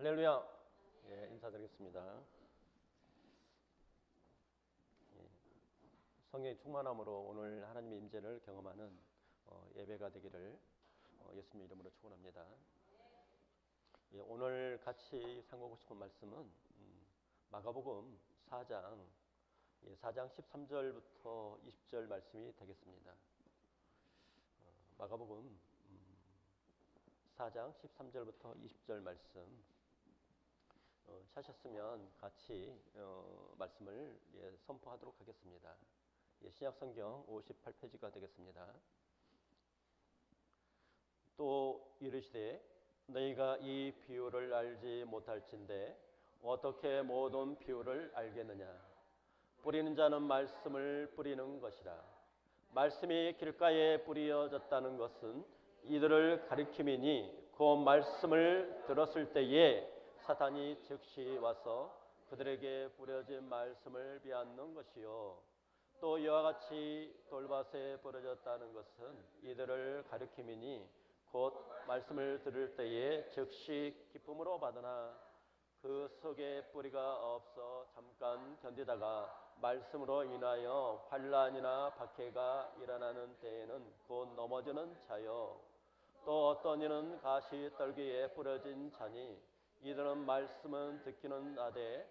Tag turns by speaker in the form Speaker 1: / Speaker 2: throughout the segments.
Speaker 1: 할렐루야. 예, 인사드리겠습니다. 예, 성령의 충만함으로 오늘 하나님의 임재를 경험하는 예배가 되기를 예수님 이름으로 축원합니다. 예, 오늘 같이 상고하고 싶은 말씀은 마가복음 4장 4장 13절부터 20절 말씀이 되겠습니다. 마가복음 4장 13절부터 20절 말씀 찾으셨으면 같이 말씀을 선포하도록 하겠습니다. 신약성경 58페이지가 되겠습니다. 또 이르시되 너희가 이 비유를 알지 못할진대 어떻게 모든 비유를 알겠느냐. 뿌리는 자는 말씀을 뿌리는 것이라. 말씀이 길가에 뿌려졌다는 것은 이들을 가리킴이니 그 말씀을 들었을 때에 사탄이 즉시 와서 그들에게 뿌려진 말씀을 빼앗는 것이요. 또 이와 같이 돌밭에 뿌려졌다는 것은 이들을 가리킴이니 곧 말씀을 들을 때에 즉시 기쁨으로 받으나 그 속에 뿌리가 없어 잠깐 견디다가 말씀으로 인하여 환난이나 박해가 일어나는 때에는 곧 넘어지는 자요. 또 어떤 이는 가시떨기에 뿌려진 자니 이들은 말씀은 듣기는 하되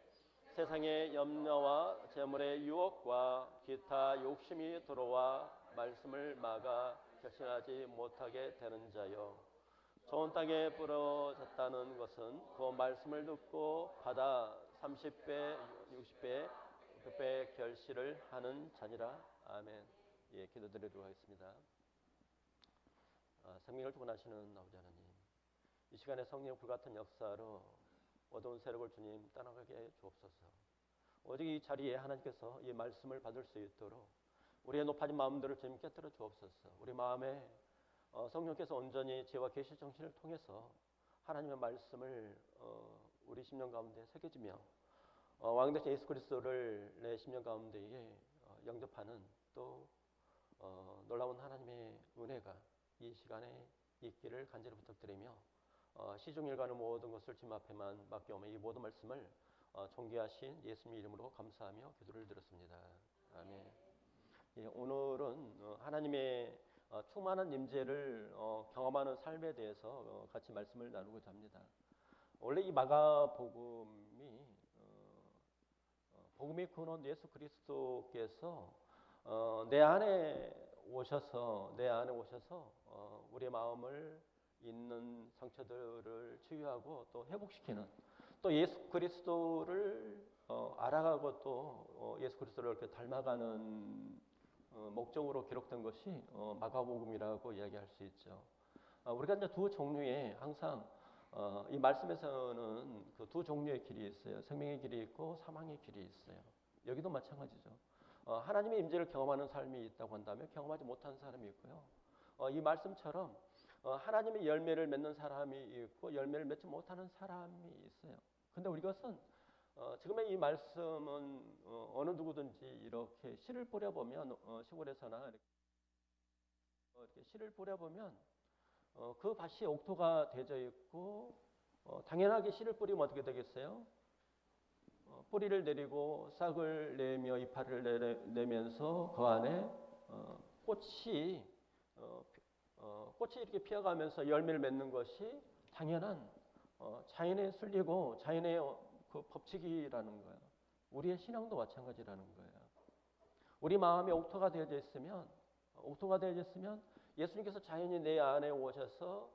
Speaker 1: 세상의 염려와 재물의 유혹과 기타 욕심이 들어와 말씀을 막아 결신하지 못하게 되는 자요. 좋은 땅에 뿌려졌다는 것은 그 말씀을 듣고 받아 30배, 60배, 100배 결실을 하는 자니라. 아멘. 예, 기도드리도록 하겠습니다. 생명을 주관하시는 아버지 하나님, 이 시간에 성령 불같은 역사로 어두운 세력을 주님 떠나가게 주옵소서. 오직 이 자리에 하나님께서 이 말씀을 받을 수 있도록 우리의 높아진 마음들을 주님 깨뜨려 주옵소서. 우리 마음에 성령께서 온전히 지혜와 계시 정신을 통해서 하나님의 말씀을 우리 심령 가운데 새겨지며 왕 되신 예수 그리스도를 내 심령 가운데에 영접하는 또 놀라운 하나님의 은혜가 이 시간에 있기를 간절히 부탁드리며 시중일가는 모든 것을 주님 앞에만 맡겨오며 이 모든 말씀을 존귀하신 예수님 이름으로 감사하며 기도를 드렸습니다. 아멘. 예, 오늘은 하나님의 충만한 임재를 경험하는 삶에 대해서 같이 말씀을 나누고자 합니다. 원래 이 마가복음이 복음의 근원 예수 그리스도께서 내 안에 오셔서 우리의 마음을 있는 상처들을 치유하고 또 회복시키는 또 예수 그리스도를 알아가고 또 예수 그리스도를 이렇게 닮아가는 목적으로 기록된 것이 마가복음이라고 이야기할 수 있죠. 우리가 이제 두 종류의 항상 이 말씀에서는 그 두 종류의 길이 있어요. 생명의 길이 있고 사망의 길이 있어요. 여기도 마찬가지죠. 하나님의 임재를 경험하는 삶이 있다고 한다면 경험하지 못한 사람이 있고요. 이 말씀처럼 하나님의 열매를 맺는 사람이 있고 열매를 맺지 못하는 사람이 있어요. 그런데 우리 것은 지금의 이 말씀은 어느 누구든지 이렇게 씨를 뿌려보면 시골에서나 이렇게 씨를 뿌려보면 그 밭이 옥토가 되어 있고 당연하게 씨를 뿌리면 어떻게 되겠어요? 뿌리를 내리고 싹을 내며 이파리를 내면서 그 안에 꽃이 이렇게 피어가면서 열매를 맺는 것이 당연한 자연의 순리고 자연의 그 법칙이라는 거예요. 우리의 신앙도 마찬가지라는 거예요. 우리 마음에 옥토가 되어져 있으면 예수님께서 자연히 내 안에 오셔서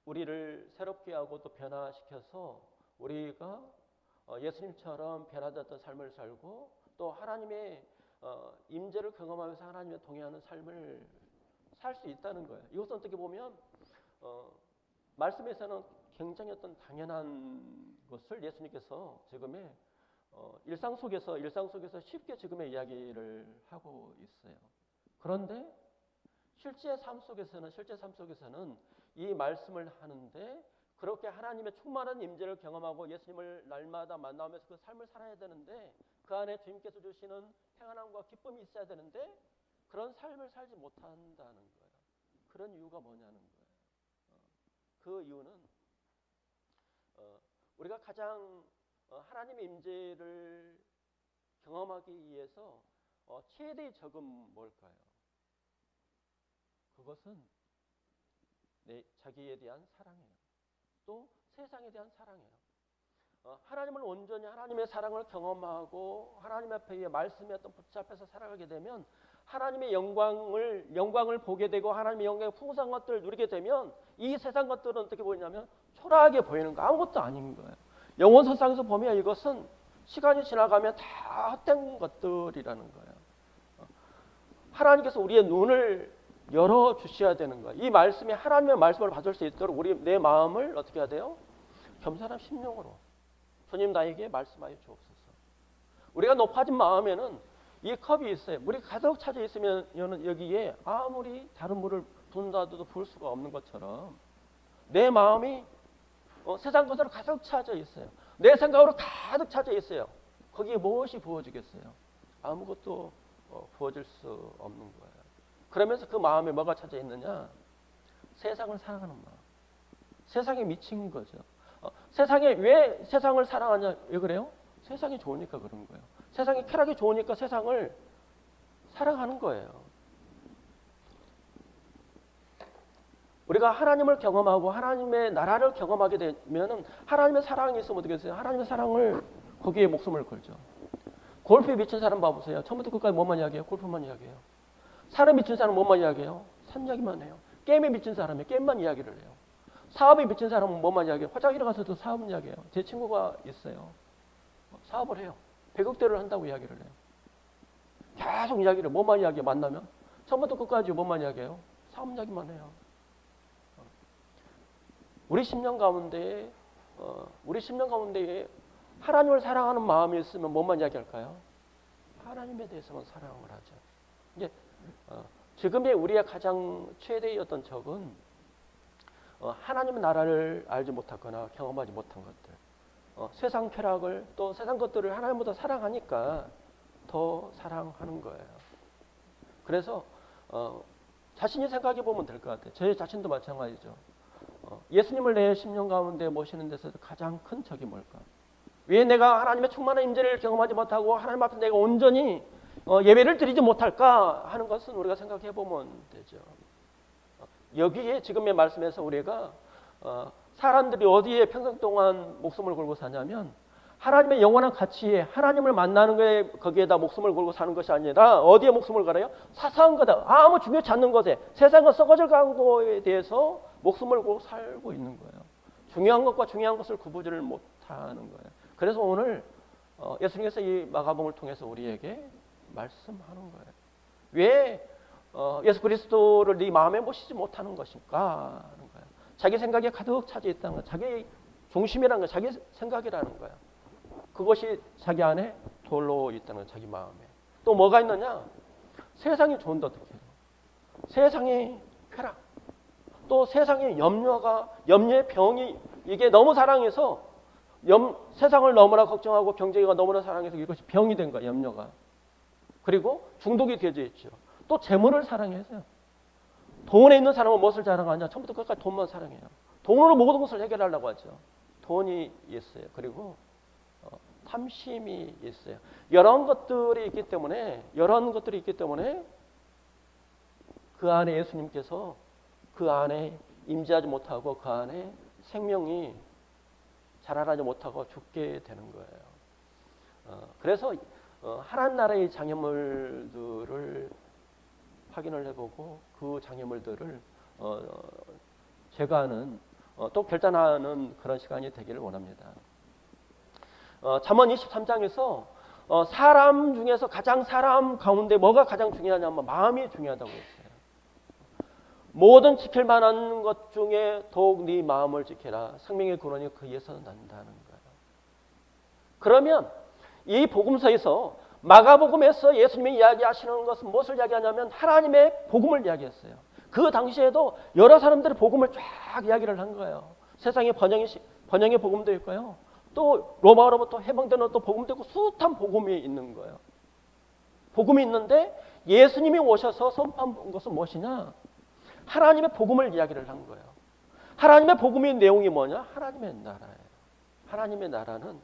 Speaker 1: 우리를 새롭게 하고 또 변화시켜서 우리가 예수님처럼 변화됐던 삶을 살고 또 하나님의 임재를 경험하면서 하나님의 동행하는 삶을 살 수 있다는 거예요. 이것은 어떻게 보면 말씀에서는 굉장히 어떤 당연한 것을 예수님께서 지금의 일상 속에서 쉽게 지금의 이야기를 하고 있어요. 그런데 실제 삶 속에서는 이 말씀을 하는데 그렇게 하나님의 충만한 임재를 경험하고 예수님을 날마다 만나면서 그 삶을 살아야 되는데 그 안에 주님께서 주시는 평안함과 기쁨이 있어야 되는데 그런 삶을 살지 못한다는 거예요. 그런 이유가 뭐냐는 거예요. 그 이유는 우리가 가장 하나님의 임재를 경험하기 위해서 최대의 적은 뭘까요? 그것은 자기에 대한 사랑이에요. 또 세상에 대한 사랑이에요. 하나님을 온전히 하나님의 사랑을 경험하고 하나님 앞에 말씀에 어떤 붙잡혀서 살아가게 되면 하나님의 영광을 보게 되고 하나님의 영광의 풍성한 것들을 누리게 되면 이 세상 것들은 어떻게 보이냐면 초라하게 보이는 거, 아무것도 아닌 거예요. 영혼서상에서 보면 이것은 시간이 지나가면 다 헛된 것들이라는 거예요. 하나님께서 우리의 눈을 열어주셔야 되는 거예요. 이 말씀이 하나님의 말씀을 받을 수 있도록 내 마음을 어떻게 해야 돼요? 겸손한 심령으로 주님 나에게 말씀하여 주옵소서. 우리가 높아진 마음에는 이 컵이 있어요. 물이 가득 차져 있으면 여기에 아무리 다른 물을 붓는다도 부을 수가 없는 것처럼 내 마음이 세상 것으로 가득 차져 있어요. 내 생각으로 가득 차져 있어요. 거기에 무엇이 부어지겠어요? 아무것도 부어질 수 없는 거예요. 그러면서 그 마음에 뭐가 차져 있느냐? 세상을 사랑하는 마음. 세상에 미친 거죠. 왜 세상을 사랑하냐? 왜 그래요? 세상이 좋으니까 그런 거예요. 세상이 쾌락이 좋으니까 세상을 사랑하는 거예요. 우리가 하나님을 경험하고 하나님의 나라를 경험하게 되면 하나님의 사랑이 있으면 어떻게 되세요? 하나님의 사랑을 거기에 목숨을 걸죠. 골프에 미친 사람 봐보세요. 처음부터 끝까지 뭐만 이야기해요? 골프만 이야기해요. 산에 미친 사람은 뭐만 이야기해요? 산 이야기만 해요. 게임에 미친 사람이 게임만 이야기를 해요. 사업에 미친 사람은 뭐만 이야기해요? 화장실에 가서도 사업 이야기해요. 제 친구가 있어요. 사업을 해요. 배급대를 한다고 이야기를 해요. 계속 이야기를 뭐만 이야기해요? 만나면 처음부터 끝까지 뭐만 이야기해요? 사업 이야기만 해요. 우리 10년 가운데 하나님을 사랑하는 마음이 있으면 뭐만 이야기할까요? 하나님에 대해서만 사랑을 하죠. 이제 지금의 우리의 가장 최대의 어떤 적은 하나님의 나라를 알지 못하거나 경험하지 못한 것들, 세상 쾌락을 또 세상 것들을 하나님보다 사랑하니까 더 사랑하는 거예요. 그래서 자신이 생각해 보면 될 것 같아요. 제 자신도 마찬가지죠. 예수님을 내 10년 가운데 모시는 데서 가장 큰 적이 뭘까? 왜 내가 하나님의 충만한 임재를 경험하지 못하고 하나님 앞에 내가 온전히 예배를 드리지 못할까 하는 것은 우리가 생각해 보면 되죠. 여기에 지금의 말씀에서 우리가 사람들이 어디에 평생 동안 목숨을 걸고 사냐면 하나님의 영원한 가치에 하나님을 만나는 거에 거기에다 목숨을 걸고 사는 것이 아니라 어디에 목숨을 걸어요? 사소한 거다. 아무 중요치 않는 것에 세상과 썩어질 거에 대해서 목숨을 걸고 살고 있는 거예요. 중요한 것과 중요한 것을 구분을 못하는 거예요. 그래서 오늘 예수님께서 이 마가복음을 통해서 우리에게 말씀하는 거예요. 왜 예수 그리스도를 네 마음에 모시지 못하는 것일까 하는 거예요. 자기 생각에 가득 차져 있다는 거예요. 자기 중심이라는 거예요. 자기 생각이라는 거예요. 그것이 자기 안에 돌로 있다는 거예요. 자기 마음에. 또 뭐가 있느냐? 세상이 좋은데 어떻게 해요? 세상의 쾌락. 또 세상의 염려의 병이 이게 너무 사랑해서 세상을 너무나 걱정하고 경제가 너무나 사랑해서 이것이 병이 된 거예요. 염려가. 그리고 중독이 되어져 있죠. 또 재물을 사랑해서요. 돈에 있는 사람은 무엇을 자랑하냐? 처음부터 끝까지 돈만 사랑해요. 돈으로 모든 것을 해결하려고 하죠. 돈이 있어요. 그리고 탐심이 있어요. 이런 것들이 있기 때문에 그 안에 예수님께서 그 안에 임재하지 못하고 그 안에 생명이 자라나지 못하고 죽게 되는 거예요. 그래서 하나님 나라의 장애물들을 확인을 해보고 그 장애물들을 제거하는 또 결단하는 그런 시간이 되기를 원합니다. 잠언 23장에서 사람 중에서 사람 가운데 뭐가 가장 중요하냐면 마음이 중요하다고 했어요. 모든 지킬 만한 것 중에 더욱 네 마음을 지켜라. 생명의 근원이 그에서 난다는 거예요. 그러면 이 복음서에서 마가복음에서 예수님이 이야기하시는 것은 무엇을 이야기하냐면 하나님의 복음을 이야기했어요. 그 당시에도 여러 사람들이 복음을 쫙 이야기를 한 거예요. 세상에 번영의 복음도 있고요. 또 로마로부터 해방되는 또 복음도 있고 숱한 복음이 있는 거예요. 복음이 있는데 예수님이 오셔서 선포한 것은 무엇이냐? 하나님의 복음을 이야기를 한 거예요. 하나님의 복음의 내용이 뭐냐? 하나님의 나라예요. 하나님의 나라는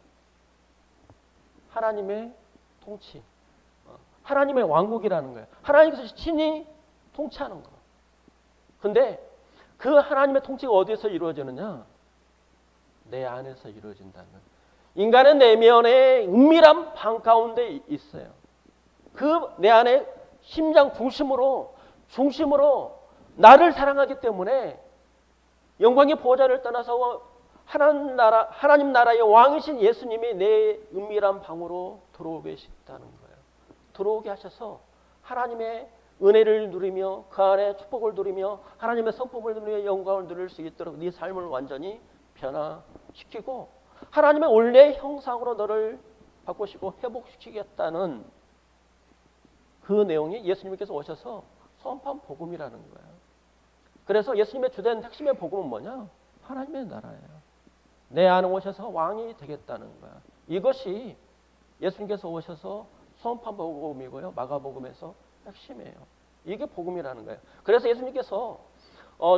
Speaker 1: 하나님의 통치, 하나님의 왕국이라는 거예요. 하나님께서 친히 통치하는 거. 근데 그 하나님의 통치가 어디에서 이루어지느냐? 내 안에서 이루어진다는 거예요. 인간의 내면에 은밀한 방 가운데 있어요. 그 내 안에 심장 중심으로 나를 사랑하기 때문에 영광의 보좌를 떠나서 하나님 나라의 왕이신 예수님이 내 은밀한 방으로 들어오게 하셨다는 거예요. 들어오게 하셔서 하나님의 은혜를 누리며 그 안에 축복을 누리며 하나님의 성품을 누리며 영광을 누릴 수 있도록 네 삶을 완전히 변화시키고 하나님의 원래의 형상으로 너를 바꾸시고 회복시키겠다는 그 내용이 예수님께서 오셔서 선포한 복음이라는 거예요. 그래서 예수님의 주된 핵심의 복음은 뭐냐? 하나님의 나라예요. 내 안에 오셔서 왕이 되겠다는 거야. 이것이 예수님께서 오셔서 선포한 복음이고요. 마가복음에서 핵심이에요. 이게 복음이라는 거예요. 그래서 예수님께서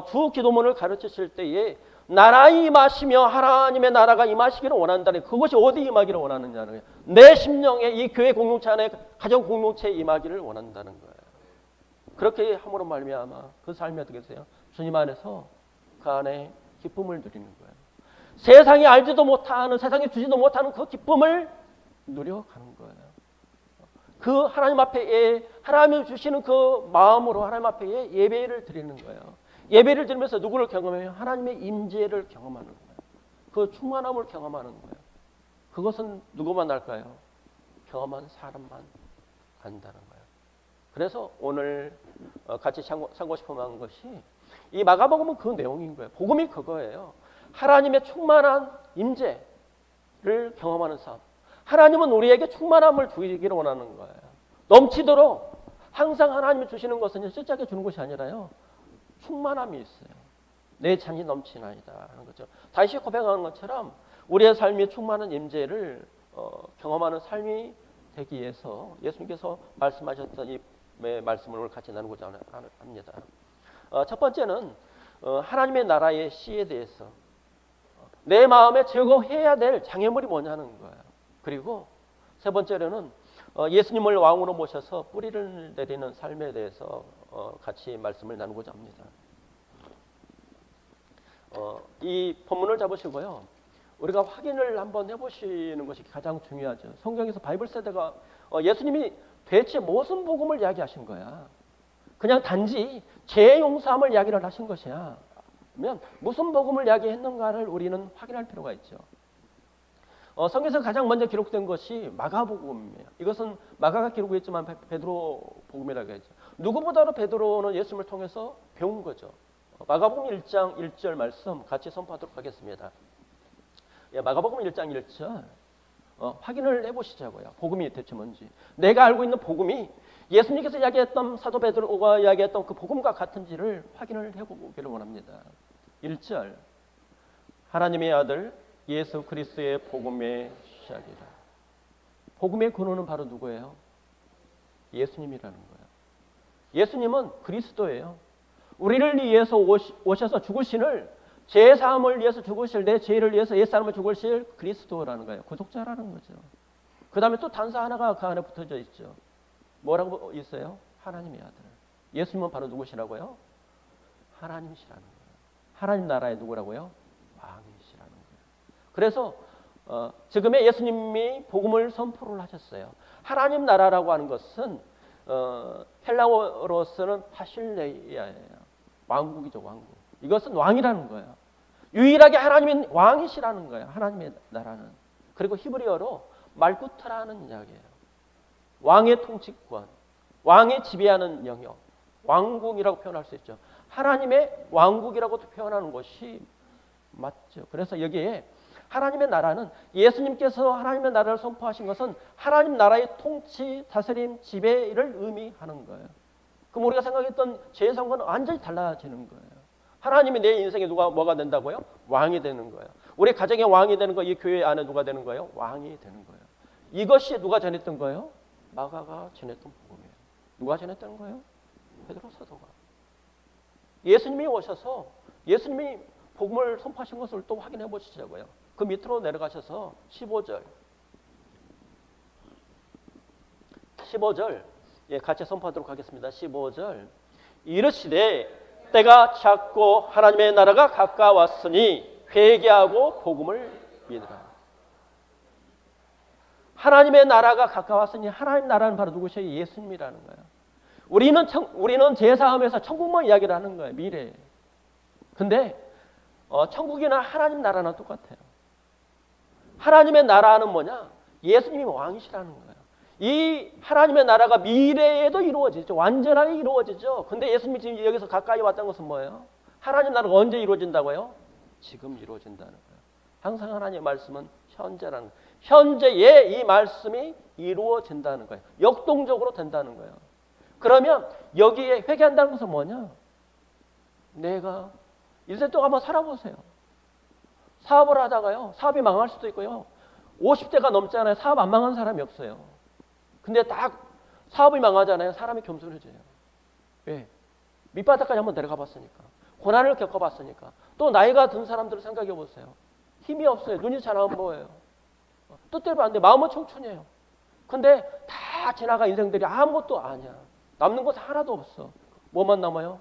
Speaker 1: 주 기도문을 가르치실 때에 나라 임하시며 하나님의 나라가 임하시기를 원한다는 그것이 어디 임하기를 원하느냐는 거예요. 내 심령에 이 교회 공동체 안에 가정 공동체에 임하기를 원한다는 거예요. 그렇게 함으로 말미암아 그 삶이 어떻게 되세요? 주님 안에서 그 안에 기쁨을 누리는 거예요. 세상이 알지도 못하는 세상이 주지도 못하는 그 기쁨을 누려가는 거예요. 그 하나님 앞에 하나님이 주시는 그 마음으로 하나님 앞에 예배를 드리는 거예요. 예배를 드리면서 누구를 경험해요? 하나님의 임재를 경험하는 거예요. 그 충만함을 경험하는 거예요. 그것은 누구만 알까요? 경험한 사람만 안다는 거예요. 그래서 오늘 같이 참고 싶어한 것이 이 마가복음은 그 내용인 거예요. 복음이 그거예요. 하나님의 충만한 임재를 경험하는 삶. 하나님은 우리에게 충만함을 주기를 원하는 거예요. 넘치도록 항상 하나님이 주시는 것은 숫자게 주는 것이 아니라요. 충만함이 있어요. 내 잔이 넘치나이다 하는 거죠. 다시 고백하는 것처럼 우리의 삶이 충만한 임재를 경험하는 삶이 되기 위해서 예수님께서 말씀하셨던 이 말씀을 오늘 같이 나누고자 합니다. 첫 번째는 하나님의 나라의 씨에 대해서 내 마음에 제거해야 될 장애물이 뭐냐는 거예요. 그리고 세 번째로는 예수님을 왕으로 모셔서 뿌리를 내리는 삶에 대해서 같이 말씀을 나누고자 합니다. 이 본문을 잡으시고요. 우리가 확인을 한번 해보시는 것이 가장 중요하죠. 성경에서 바이블 세대가 예수님이 대체 무슨 복음을 이야기하신 거야? 그냥 단지 죄 용서함을 이야기를 하신 것이야? 그러면 무슨 복음을 이야기했는가를 우리는 확인할 필요가 있죠. 성경에서 가장 먼저 기록된 것이 마가복음이에요. 이것은 마가가 기록했지만 베드로 복음이라고 하죠. 누구보다도 베드로는 예수님을 통해서 배운 거죠. 마가복음 1장 1절 말씀 같이 선포하도록 하겠습니다. 마가복음 1장 1절 확인을 해보시자고요. 복음이 대체 뭔지. 내가 알고 있는 복음이 예수님께서 이야기했던 사도 베드로가 이야기했던 그 복음과 같은지를 확인을 해보기를 원합니다. 1절 하나님의 아들 예수 그리스도의 복음의 시작이라. 복음의 근원은 바로 누구예요? 예수님이라는 거예요. 예수님은 그리스도예요. 우리를 위해서 오셔서 죽으신을 죄사함을 위해서 죽으실 내 죄를 위해서 옛사람을 죽으실 그리스도라는 거예요. 구속자라는 거죠. 그 다음에 또 단서 하나가 그 안에 붙어져 있죠. 뭐라고 있어요? 하나님의 아들. 예수님은 바로 누구시라고요? 하나님이시라는 거예요. 하나님 나라의 누구라고요? 왕이시라는 거예요. 그래서 지금의 예수님이 복음을 선포를 하셨어요. 하나님 나라라고 하는 것은 헬라어로서는 파실레이아예요. 왕국이죠, 왕국. 이것은 왕이라는 거예요. 유일하게 하나님은 왕이시라는 거예요. 하나님의 나라는. 그리고 히브리어로 말쿠타라는 이야기예요. 왕의 통치권, 왕의 지배하는 영역, 왕국이라고 표현할 수 있죠. 하나님의 왕국이라고도 표현하는 것이 맞죠. 그래서 여기에 하나님의 나라는 예수님께서 하나님의 나라를 선포하신 것은 하나님 나라의 통치, 다스림, 지배를 의미하는 거예요. 그럼 우리가 생각했던 죄의 상관은 완전히 달라지는 거예요. 하나님이 내 인생에 뭐가 된다고요? 왕이 되는 거예요. 우리 가정의 왕이 되는 거, 이 교회 안에 누가 되는 거예요? 왕이 되는 거예요. 이것이 누가 전했던 거예요? 마가가 전했던 복음이에요. 누가 전했던 거예요? 베드로 사도가. 예수님이 오셔서 예수님이 복음을 선포하신 것을 또 확인해 보시자고요. 그 밑으로 내려가셔서 15절 예, 같이 선포하도록 하겠습니다. 15절 이르시되 때가 찼고 하나님의 나라가 가까웠으니 회개하고 복음을 믿으라. 하나님의 나라가 가까웠으니 하나님 나라는 바로 누구셔요? 예수님이라는 거예요. 우리는 제사함에서 천국만 이야기를 하는 거예요. 미래. 근데 천국이나 하나님 나라는 똑같아요. 하나님의 나라는 뭐냐? 예수님이 왕이시라는 거예요. 이 하나님의 나라가 미래에도 이루어지죠. 완전하게 이루어지죠. 근데 예수님이 지금 여기서 가까이 왔다는 것은 뭐예요? 하나님 나라가 언제 이루어진다고요? 지금 이루어진다는 거예요. 항상 하나님의 말씀은 현재라는 거예요. 현재에 이 말씀이 이루어진다는 거예요. 역동적으로 된다는 거예요. 그러면 여기에 회개한다는 것은 뭐냐? 내가 인생 동안 한번 살아보세요. 사업을 하다가요. 사업이 망할 수도 있고요. 50대가 넘잖아요. 사업 안 망한 사람이 없어요. 근데 딱 사업이 망하잖아요. 사람이 겸손해져요. 왜? 밑바닥까지 한번 내려가 봤으니까. 고난을 겪어봤으니까. 또 나이가 든 사람들을 생각해 보세요. 힘이 없어요. 눈이 잘 안 보여요. 뜻대로 안 돼. 마음은 청춘이에요. 근데 다 지나가 인생들이 아무것도 아니야. 남는 것 하나도 없어. 뭐만 남아요?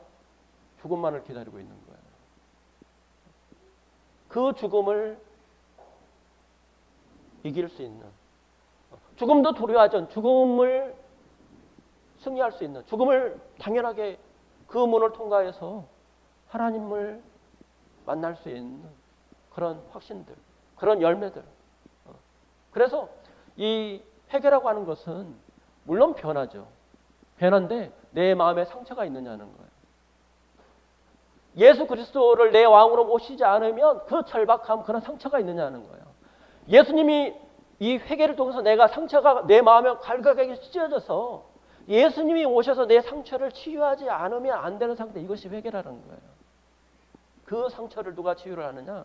Speaker 1: 죽음만을 기다리고 있는 거예요. 그 죽음을 이길 수 있는, 죽음도 두려워하전 죽음을 승리할 수 있는, 죽음을 당연하게 그 문을 통과해서 하나님을 만날 수 있는 그런 확신들, 그런 열매들. 그래서 이 회개라고 하는 것은 물론 변하죠. 변한데 내 마음에 상처가 있느냐는 거예요. 예수 그리스도를 내 왕으로 모시지 않으면 그 절박함, 그런 상처가 있느냐는 거예요. 예수님이 이 회개를 통해서 내가 상처가 내 마음에 갈각하게 찢어져서 예수님이 오셔서 내 상처를 치유하지 않으면 안 되는 상태, 이것이 회개라는 거예요. 그 상처를 누가 치유를 하느냐?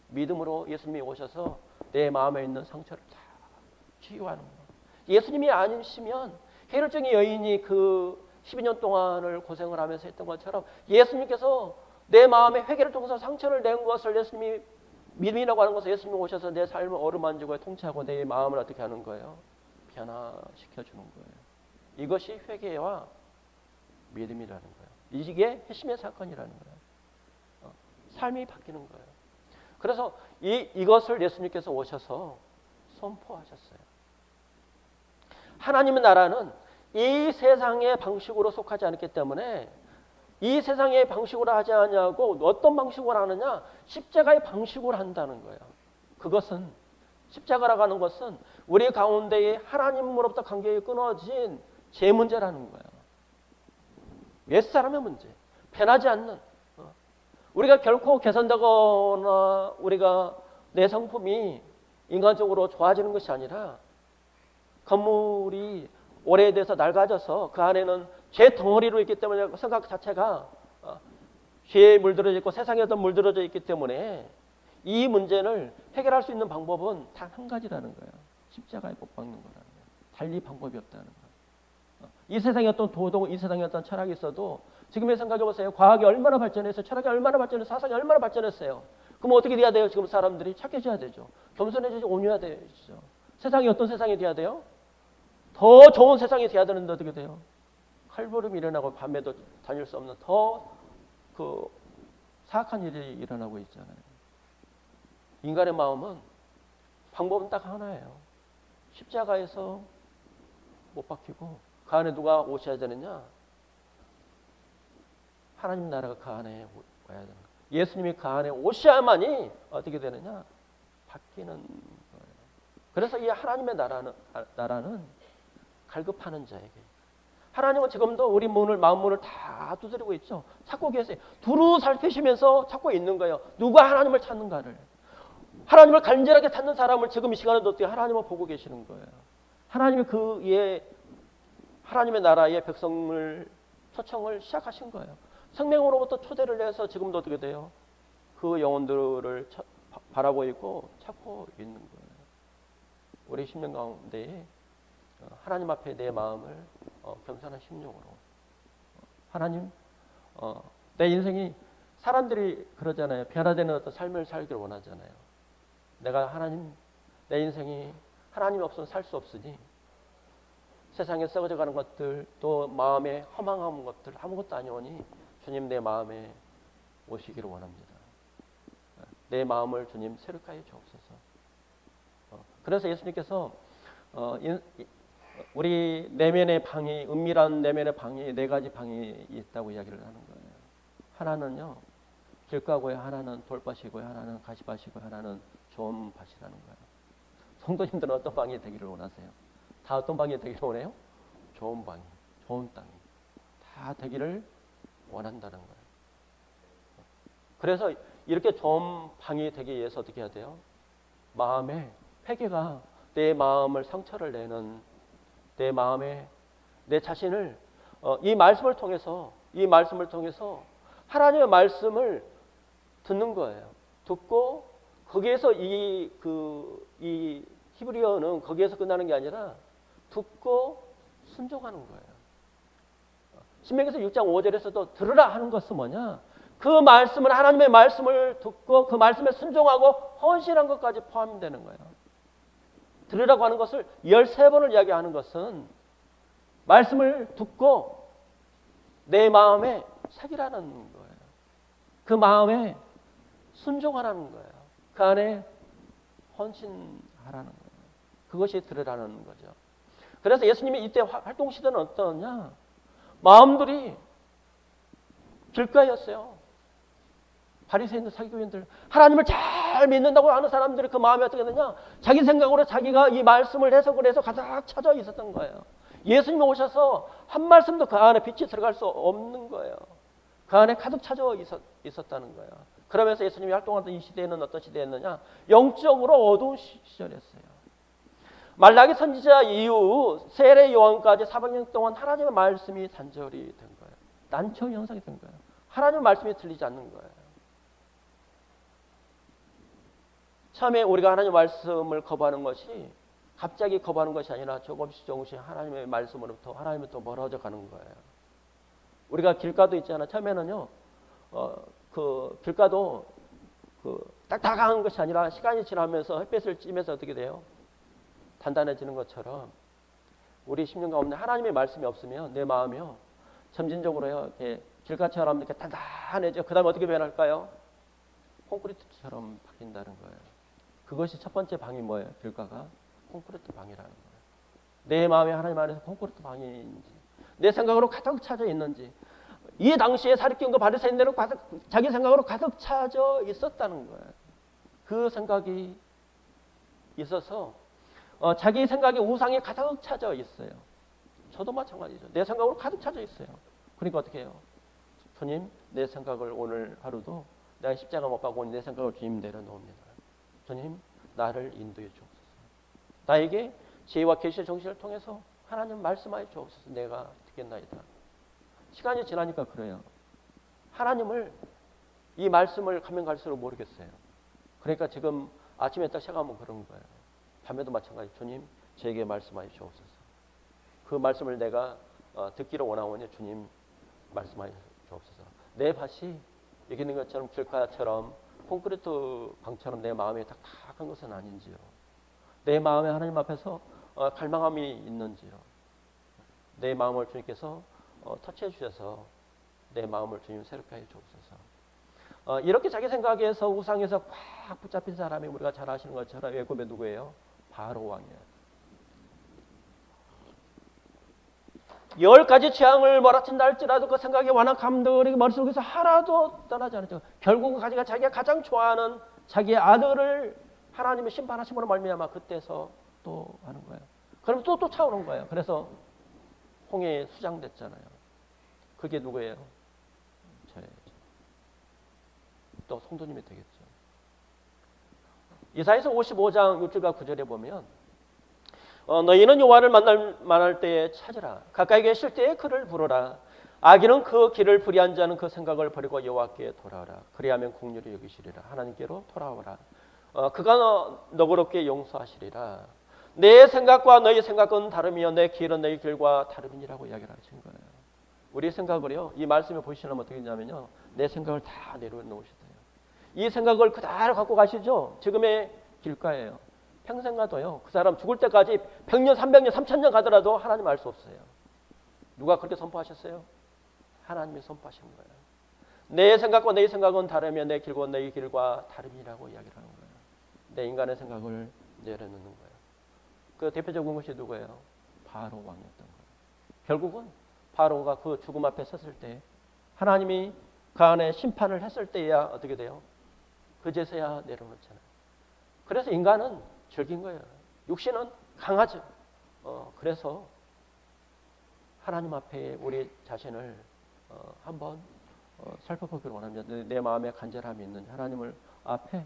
Speaker 1: 믿음으로 예수님이 오셔서 내 마음에 있는 상처를 다 치유하는 거예요. 예수님이 아니시면 혈혈증의 여인이 그 12년 동안을 고생을 하면서 했던 것처럼 예수님께서 내 마음에 회개를 통해서 상처를 낸 것을 예수님이 믿음이라고 하는 것을 예수님이 오셔서 내 삶을 어루만지고 통치하고 내 마음을 어떻게 하는 거예요? 변화시켜주는 거예요. 이것이 회개와 믿음이라는 거예요. 이게 회심의 사건이라는 거예요. 삶이 바뀌는 거예요. 그래서 이것을 예수님께서 오셔서 선포하셨어요. 하나님의 나라는 이 세상의 방식으로 속하지 않기 때문에 이 세상의 방식으로 하지 않냐고 어떤 방식으로 하느냐? 십자가의 방식으로 한다는 거예요. 그것은 십자가라고 하는 것은 우리 가운데에 하나님으로부터 관계가 끊어진 제 문제라는 거예요. 옛사람의 문제. 변하지 않는. 우리가 결코 개선되거나 우리가 내 성품이 인간적으로 좋아지는 것이 아니라 건물이 오래돼서 낡아져서 그 안에는 죄 덩어리로 있기 때문에 생각 자체가 죄에 물들어져 있고 세상에 어떤 물들어져 있기 때문에 이 문제를 해결할 수 있는 방법은 단 한 가지라는 거예요. 십자가에 못 박는 거라는 거예요. 달리 방법이 없다는 거예요. 이 세상에 어떤 도덕, 이 세상에 어떤 철학이 있어도 지금의 생각해 보세요. 과학이 얼마나 발전했어요. 철학이 얼마나 발전했어요. 사상이 얼마나 발전했어요. 그럼 어떻게 돼야 돼요? 지금 사람들이 착해져야 되죠. 겸손해지고 온유해야 되죠. 세상이 어떤 세상이 돼야 돼요? 더 좋은 세상이 돼야 되는데 어떻게 돼요? 칼부림이 일어나고 밤에도 다닐 수 없는 더 그 사악한 일이 일어나고 있잖아요. 인간의 마음은 방법은 딱 하나예요. 십자가에서 못 박히고 그 안에 누가 오셔야 되느냐? 하나님 나라가 그 안에 와야 되는 거예요. 예수님이 그 안에 오셔야만이 어떻게 되느냐? 바뀌는 거예요. 그래서 이 하나님의 나라는 갈급하는 자에게. 하나님은 지금도 우리 문을, 마음 문을 다 두드리고 있죠. 찾고 계세요. 두루 살피시면서 찾고 있는 거예요. 누가 하나님을 찾는가를. 하나님을 간절하게 찾는 사람을 지금 이 시간에도 어떻게 하나님을 보고 계시는 거예요. 하나님이 하나님의 나라의 백성을 초청을 시작하신 거예요. 생명으로부터 초대를 해서 지금도 어떻게 돼요? 그 영혼들을 바라고 있고 찾고 있는 거예요. 우리 심령 가운데에 하나님 앞에 내 마음을 겸손한 심령으로 하나님 내 인생이 사람들이 그러잖아요. 변화되는 어떤 삶을 살기를 원하잖아요. 내가 하나님, 내 인생이 하나님 없으면 살 수 없으니 세상에 썩어져가는 것들, 또 마음에 허망한 것들 아무것도 아니오니 주님 내 마음에 오시기를 원합니다. 내 마음을 주님 새롭게 하여 주옵소서. 그래서 예수님께서 우리 내면의 방이, 은밀한 내면의 방이 4가지 방이 있다고 이야기를 하는 거예요. 하나는요, 길가고요, 하나는 돌밭이고요, 하나는 가시밭이고요, 하나는 좋은 밭이라는 거예요. 성도님들은 어떤 방이 되기를 원하세요? 다 어떤 방이 되기를 원해요? 좋은 방이, 좋은 땅이 다 되기를 원한다는 거예요. 그래서 이렇게 좋은 방이 되기 위해서 어떻게 해야 돼요? 마음에 회개가 내 마음을 상처를 내는, 내 마음에 내 자신을 이 말씀을 통해서 하나님의 말씀을 듣는 거예요. 듣고 거기에서 이 히브리어는 거기에서 끝나는 게 아니라 듣고 순종하는 거예요. 신명기서 6장 5절에서도 들으라 하는 것은 뭐냐? 그 말씀을, 하나님의 말씀을 듣고 그 말씀에 순종하고 헌신한 것까지 포함되는 거예요. 들으라고 하는 것을 13번을 이야기하는 것은 말씀을 듣고 내 마음에 새기라는 거예요. 그 마음에 순종하라는 거예요. 그 안에 헌신하라는 거예요. 그것이 들으라는 거죠. 그래서 예수님이 이때 활동 시대는 어떠냐? 마음들이 길가였어요. 바리새인들, 사기꾼들, 하나님을 잘 믿는다고 하는 사람들이 그 마음이 어떻게 되냐? 자기 생각으로 자기가 이 말씀을 해석을 해서 가득 차져 있었던 거예요. 예수님이 오셔서 한 말씀도 그 안에 빛이 들어갈 수 없는 거예요. 그 안에 가득 차져 있었다는 거예요. 그러면서 예수님이 활동하던 이 시대에는 어떤 시대였느냐? 영적으로 어두운 시절이었어요. 말라기 선지자 이후 세례 요한까지 400년 동안 하나님의 말씀이 단절이 된 거예요. 난처 현상이 된 거예요. 하나님의 말씀이 들리지 않는 거예요. 처음에 우리가 하나님의 말씀을 거부하는 것이 갑자기 거부하는 것이 아니라 조금씩 하나님의 말씀으로부터 하나님으로부터 멀어져 가는 거예요. 우리가 길가도 있잖아. 처음에는요, 그 길가도 딱딱한 것이 아니라 시간이 지나면서 햇빛을 쬐면서 어떻게 돼요? 단단해지는 것처럼 우리 심령 가운데 하나님의 말씀이 없으면 내 마음이요, 점진적으로요, 이렇게 길가처럼 이렇게 단단해져. 그 다음에 어떻게 변할까요? 콘크리트처럼 바뀐다는 거예요. 그것이 첫 번째 방이 뭐예요? 길가가 콘크리트 방이라는 거예요. 내 마음에 하나님 안에서 콘크리트 방인지, 내 생각으로 가득 차져 있는지. 이 당시에 사리새인과 바리새인들은 자기 생각으로 가득 차져 있었다는 거예요. 그 생각이 있어서 자기 생각에 우상이 가득 차져 있어요. 저도 마찬가지죠. 내 생각으로 가득 차져 있어요. 그러니까 어떻게 해요? 주님, 내 생각을 오늘 하루도 내가 십자가 못 박고 내 생각을 주님 내려놓습니다. 주님, 나를 인도해 주옵소서. 나에게 지혜와 계시의 정신을 통해서 하나님 말씀하여 주옵소서. 내가 듣겠나이다. 시간이 지나니까 그래요. 하나님을, 이 말씀을 가면 갈수록 모르겠어요. 그러니까 지금 아침에 딱 시작하면 그런 거예요. 밤에도 마찬가지. 주님, 제게 말씀하여 주옵소서. 그 말씀을 내가 듣기를 원하오니 주님 말씀하여 주옵소서. 내 밭이 여기 있는 것처럼 길가처럼 콘크리트 방처럼 내 마음에 딱딱한 것은 아닌지요. 내 마음에 하나님 앞에서 갈망함이 있는지요. 내 마음을 주님께서 터치해 주셔서 내 마음을 주님 새롭게 하여 주옵소서. 이렇게 자기 생각에서 우상에서 꽉 붙잡힌 사람이 우리가 잘 아시는 것처럼 애굽의 누구예요? 바로 왕이에요. 10가지 재앙을 몰아친다 할지라도 그 생각의 완악함들이 머릿속에서 하나도 떠나지 않았죠. 결국은 자기가 가장 좋아하는 자기의 아들을 하나님의 심판하심으로 말미암아 그때서 또 하는 거예요. 그럼 또 차오는 거예요. 그래서 홍해에 수장됐잖아요. 그게 누구예요? 저예요. 또 성도님이 되겠죠. 이사야서 55장 6절과 9절에 보면 너희는 여호와를 만날 때에 찾으라. 가까이 계실 때에 그를 부르라. 악인은 그 길을 불의한 자는 그 생각을 버리고 여호와께 돌아오라. 그리하면 긍휼히 여기시리라. 하나님께로 돌아오라. 그가 너그럽게 용서하시리라. 내 생각과 너희 생각은 다름이요 내 길은 너희 길과 다름이라고 이야기를 하신 거예요. 우리 생각을요, 이 말씀에 보시면 어떻게 되냐면요, 내 생각을 다 내려놓으시대요. 이 생각을 그대로 갖고 가시죠. 지금의 길가예요. 평생 가도요. 그 사람 죽을 때까지 100년, 300년, 3000년 가더라도 하나님 알 수 없어요. 누가 그렇게 선포하셨어요? 하나님이 선포하시는 거예요. 내 생각과 내 생각은 다르며 내 길과 내 길과 다름이라고 이야기를 하는 거예요. 내 인간의 생각을 내려놓는 거예요. 그 대표적인 것이 누구예요? 바로 왕이었던 거예요. 결국은 바로가 그 죽음 앞에 섰을 때 하나님이 그 안에 심판을 했을 때야 어떻게 돼요? 그제서야 내려놓잖아요. 그래서 인간은 즐긴 거예요. 육신은 강하죠. 그래서 하나님 앞에 우리 자신을 한번 살펴보기를 원합니다. 내 마음에 간절함이 있는지 하나님을 앞에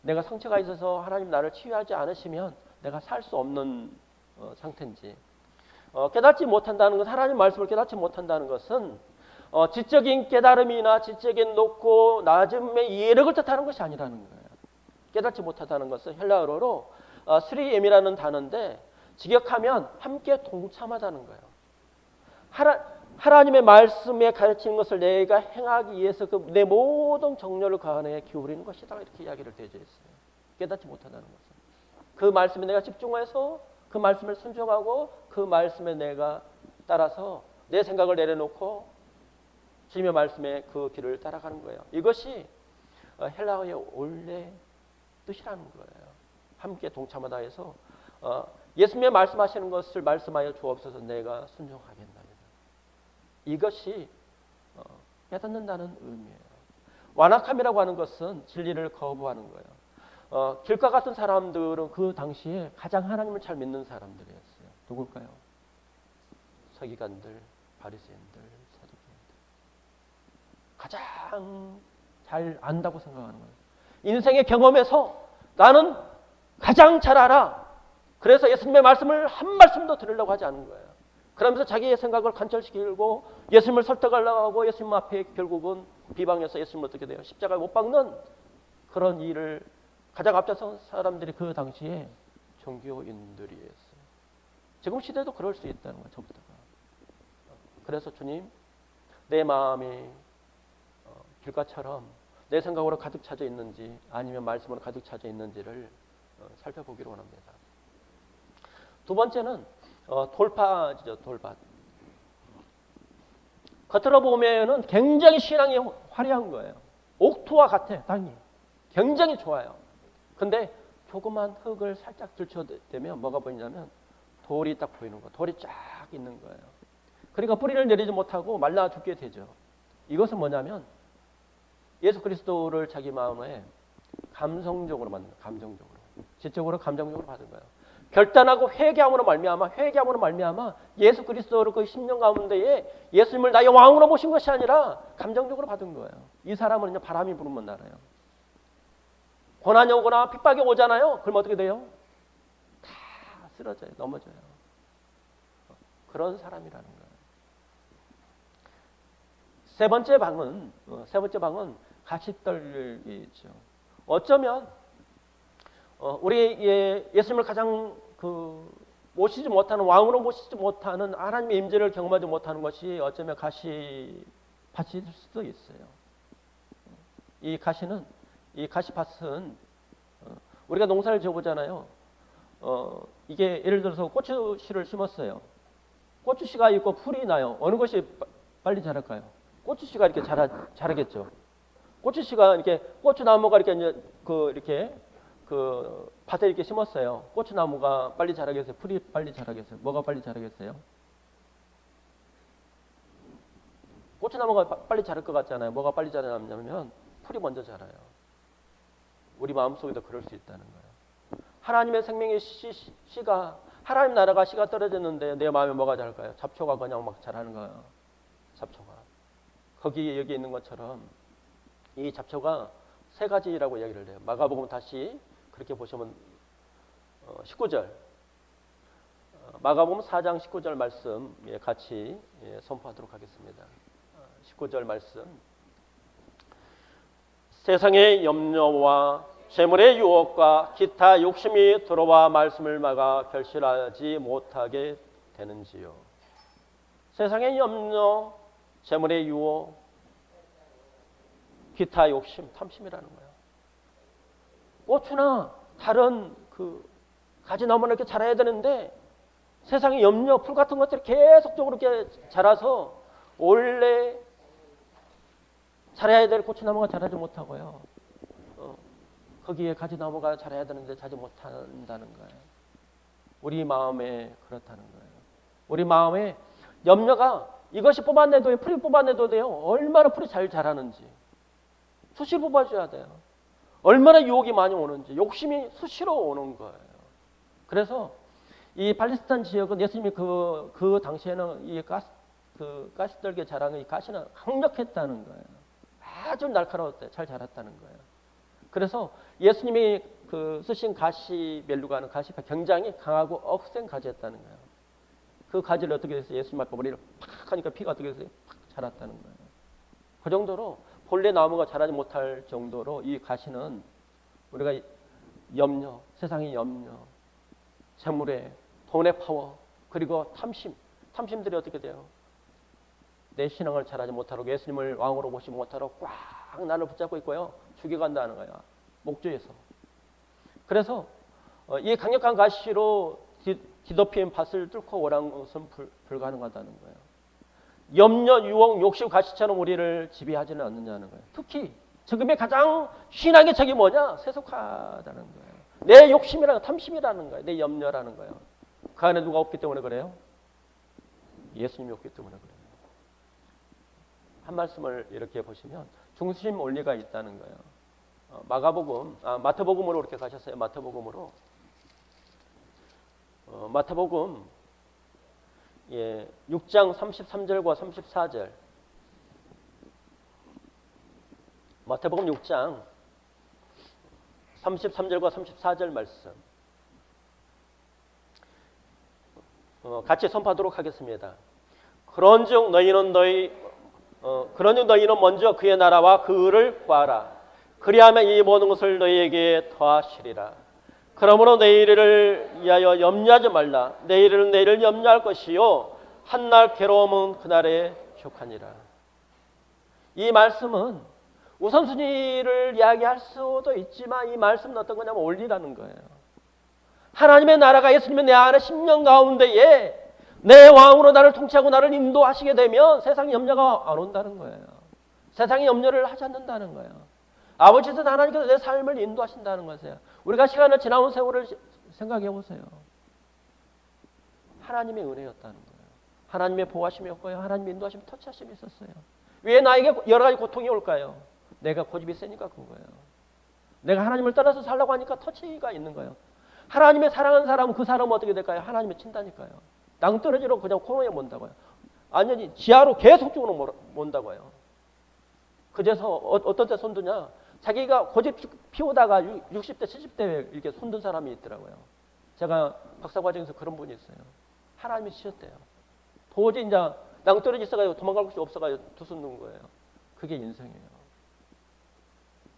Speaker 1: 내가 상처가 있어서 하나님 나를 치유하지 않으시면 내가 살 수 없는 상태인지 깨닫지 못한다는 것은 하나님 말씀을 깨닫지 못한다는 것은 지적인 깨달음이나 지적인 높고 낮음의 이해력을 뜻하는 것이 아니라는 거예요. 깨닫지 못하다는 것은 헬라어로 스리엠이라는 단어인데 직역하면 함께 동참하다는 거예요. 하나님의 말씀에 가르치는 것을 내가 행하기 위해서 내 모든 정열을 그 안에 기울이는 것이다. 이렇게 이야기를 되어 있어요. 깨닫지 못한다는 것은. 그 말씀에 내가 집중해서 그 말씀을 순종하고 그 말씀에 내가 따라서 내 생각을 내려놓고 주님의 말씀에 그 길을 따라가는 거예요. 이것이 헬라어의 원래 뜻이라는 거예요. 함께 동참하다 해서 예수님의 말씀하시는 것을 말씀하여 주옵소서 내가 순종하겠나이다. 이것이 깨닫는다는 의미예요. 완악함이라고 하는 것은 진리를 거부하는 거예요. 길가 같은 사람들은 그 당시에 가장 하나님을 잘 믿는 사람들이었어요. 누굴까요? 서기관들, 바리새인들, 사두개인들. 가장 잘 안다고 생각하는 거예요. 인생의 경험에서 나는 가장 잘 알아. 그래서 예수님의 말씀을 한 말씀도 들으려고 하지 않는 거예요. 그러면서 자기의 생각을 관철시키고 예수님을 설득하려고 하고 예수님 앞에 결국은 비방해서 예수님을 어떻게 돼요? 십자가에 못 박는 그런 일을 가장 앞장선 사람들이 그 당시에 종교인들이었어요. 지금 시대도 그럴 수 있다는 거예요. 저부터가. 그래서 주님, 내 마음이 길가처럼 내 생각으로 가득 차져 있는지 아니면 말씀으로 가득 차져 있는지를 살펴보기로 원합니다. 두 번째는 돌파죠. 돌파. 겉으로 보면은 굉장히 신앙이 화려한 거예요. 옥토와 같아. 땅이 굉장히 좋아요. 근데 조그만 흙을 살짝 들춰대면 뭐가 보이냐면 돌이 딱 보이는 거예요. 돌이 쫙 있는 거예요. 그러니까 뿌리를 내리지 못하고 말라 죽게 되죠. 이것은 뭐냐면 예수 그리스도를 자기 마음에 감성적으로 만든 거예요. 감정적으로. 지적으로 감정적으로 받은 거예요. 결단하고 회개함으로 말미암아 예수 그리스도를 그 10년 가운데에 예수님을 나의 왕으로 모신 것이 아니라 감정적으로 받은 거예요. 이 사람은 바람이 부르면 날아요. 고난이 오거나 핍박이 오잖아요. 그럼 어떻게 돼요? 다 쓰러져요. 넘어져요. 그런 사람이라는 거예요. 세 번째 방은 가시떨기죠. 어쩌면 우리 예수님을 가장 모시지 못하는 왕으로 모시지 못하는 하나님의 임재를 경험하지 못하는 것이 어쩌면 가시밭일 수도 있어요. 이 가시밭은 우리가 농사를 지어보잖아요. 이게 예를 들어서 고추씨를 심었어요. 고추씨가 있고 풀이 나요. 어느 것이 빨리 자랄까요? 고추씨가 이렇게 자라겠죠. 고추씨가 이렇게 고추나무가 이렇게 밭에 이렇게 심었어요. 고추나무가 빨리 자라겠어요? 풀이 빨리 자라겠어요? 뭐가 빨리 자라겠어요? 고추나무가 빨리 자랄 것 같잖아요. 뭐가 빨리 자라냐면 풀이 먼저 자라요. 우리 마음속에도 그럴 수 있다는 거예요. 하나님의 생명의 씨가 하나님 나라가 씨가 떨어졌는데 내 마음에 뭐가 자랄까요? 잡초가 그냥 막 자라는 거예요. 잡초가. 여기 있는 것처럼 이 잡초가 세 가지라고 이야기를 해요. 마가복음 다시 그렇게 보시면 19절 마가복음 4장 19절 말씀 같이 선포하도록 하겠습니다. 19절 말씀 세상의 염려와 재물의 유혹과 기타 욕심이 들어와 말씀을 막아 결실하지 못하게 되는지요. 세상의 염려, 재물의 유혹, 기타 욕심, 탐심이라는 거예요. 고추나 다른 그 가지나무는 이렇게 자라야 되는데 세상의 염려, 풀 같은 것들이 계속적으로 이렇게 자라서 원래 자라야 될 고추나무가 자라지 못하고요. 거기에 가지나무가 자라야 되는데 자지 못한다는 거예요. 우리 마음에 그렇다는 거예요. 우리 마음에 염려가 이것이 뽑아내도 풀이 뽑아내도 돼요. 얼마나 풀이 잘 자라는지 수시로 뽑아줘야 돼요. 얼마나 유혹이 많이 오는지 욕심이 수시로 오는 거예요. 그래서 이 팔레스타인 지역은 예수님이 그 당시에는 이 가시떨기에 자라는 이 가시는 강력했다는 거예요. 아주 날카로웠대, 잘 자랐다는 거예요. 그래서 예수님이 쓰신 가시 멜루가는 가시가 굉장히 강하고 억센 가지였다는 거예요. 그 가지를 어떻게 해서 예수님 앞에 머리를 팍 하니까 피가 어떻게 해서 팍 자랐다는 거예요. 그 정도로 본래 나무가 자라지 못할 정도로 이 가시는 우리가 염려, 세상의 염려, 재물의 돈의 파워, 그리고 탐심들이 어떻게 돼요? 내 신앙을 잘하지 못하고 예수님을 왕으로 모시지 못하고 꽉 나를 붙잡고 있고요. 죽여간다는 거야. 목조에서. 그래서 이 강력한 가시로 뒤덮인 밭을 뚫고 오라는 것은 불가능하다는 거예요. 염려, 유혹, 욕심, 가시처럼 우리를 지배하지는 않느냐는 거예요. 특히 지금의 가장 신앙의 적이 뭐냐? 세속화다는 거예요. 내 욕심이라는 탐심이라는 거예요. 내 염려라는 거예요. 그 안에 누가 없기 때문에 그래요? 예수님이 없기 때문에 그래요. 한 말씀을 이렇게 보시면 중심 원리가 있다는 거예요. 마태복음으로 이렇게 가셨어요. 마태복음 6장 33절과 34절. 마태복음 6장 33절과 34절 말씀. 같이 선포하도록 하겠습니다. 그런즉 너희는 먼저 그의 나라와 그를 구하라. 그리하면 이 모든 것을 너희에게 더하시리라. 그러므로 내일을 위하여 염려하지 말라. 내일은 내일을 염려할 것이요 한날 괴로움은 그날에 족하니라. 이 말씀은 우선순위를 이야기할 수도 있지만 이 말씀은 어떤 거냐면 원리라는 거예요. 하나님의 나라가 예수님의 내 안에 10년 가운데에 내 왕으로 나를 통치하고 나를 인도하시게 되면 세상의 염려가 안 온다는 거예요. 세상의 염려를 하지 않는다는 거예요. 아버지는 하나님께서 내 삶을 인도하신다는 것이에요. 우리가 시간을 지나온 세월을 생각해 보세요. 하나님의 은혜였다는 거예요. 하나님의 보호하심이었고요. 하나님의 인도하심, 터치하심이 있었어요. 왜 나에게 여러 가지 고통이 올까요? 내가 고집이 세니까 그런 거예요. 내가 하나님을 따라서 살라고 하니까 터치가 있는 거예요. 하나님의 사랑하는 사람은 그 사람은 어떻게 될까요? 하나님의 친다니까요. 낭떠러지로 그냥 코너에 mon다고요. 아니 지하로 계속적으로 mon다고요. 그래서 어떤 때 손드냐? 자기가 고집 피우다가 60대, 70대에 이렇게 손든 사람이 있더라고요. 제가 박사과정에서 그런 분이 있어요. 하나님이 치셨대요. 도저히 이제 낭떠러지 있어가지고 도망갈 곳이 없어가지고 두 손 놓은 거예요. 그게 인생이에요.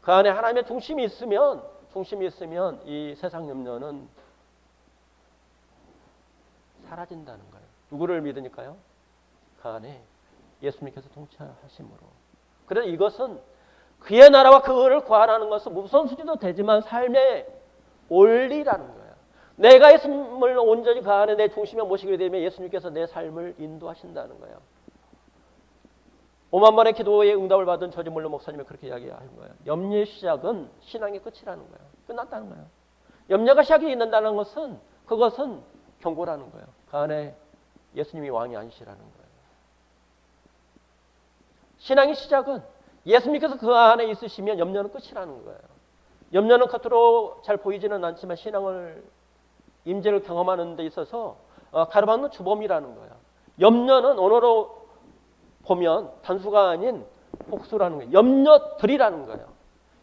Speaker 1: 그 안에 하나님의 중심이 있으면 이 세상 염려는 사라진다는 거예요. 누구를 믿으니까요? 그 안에 예수님께서 통치하심으로. 그래서 이것은 그의 나라와 그를 구하라는 것은 우선순위도 되지만 삶의 원리라는 거예요. 내가 예수님을 온전히 그 안에 내 중심에 모시게 되면 예수님께서 내 삶을 인도하신다는 거예요. 5만 번의 기도에 응답을 받은 저지물로 목사님이 그렇게 이야기하는 거예요. 염려의 시작은 신앙의 끝이라는 거예요. 끝났다는 거예요. 염려가 시작이 있는다는 것은 그것은 경고라는 거예요. 그 안에 예수님이 왕이 아니시라는 거예요. 신앙의 시작은 예수님께서 그 안에 있으시면 염려는 끝이라는 거예요. 염려는 겉으로 잘 보이지는 않지만 신앙을 임재를 경험하는 데 있어서 가로막는 주범이라는 거예요. 염려는 언어로 보면 단수가 아닌 복수라는 거예요. 염려들이라는 거예요.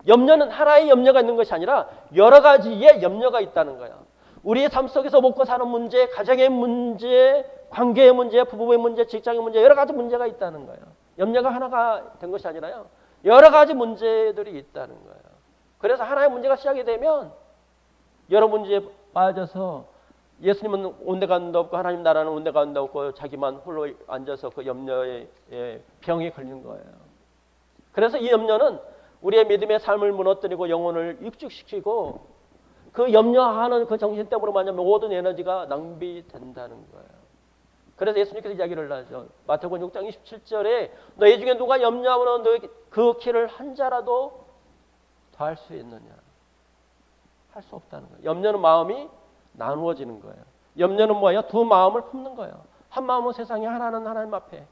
Speaker 1: 염려는 하나의 염려가 있는 것이 아니라 여러 가지의 염려가 있다는 거예요. 우리의 삶 속에서 먹고 사는 문제, 가정의 문제, 관계의 문제, 부부의 문제, 직장의 문제, 여러 가지 문제가 있다는 거예요. 염려가 하나가 된 것이 아니라요. 여러 가지 문제들이 있다는 거예요. 그래서 하나의 문제가 시작이 되면 여러 문제에 빠져서 예수님은 온데간도 없고 하나님 나라는 온데간도 없고 자기만 홀로 앉아서 그 염려의 병에 걸린 거예요. 그래서 이 염려는 우리의 믿음의 삶을 무너뜨리고 영혼을 육축시키고 그 염려하는 그 정신 때문에 말하면 모든 에너지가 낭비된다는 거예요. 그래서 예수님께서 이야기를 하죠. 마태복음 6장 27절에 너희 중에 누가 염려하면 너희 그 키를 한 자라도 더할 수 있느냐. 할 수 없다는 거예요. 염려는 마음이 나누어지는 거예요. 염려는 뭐예요? 두 마음을 품는 거예요. 한 마음은 세상에, 하나는 하나님 앞에.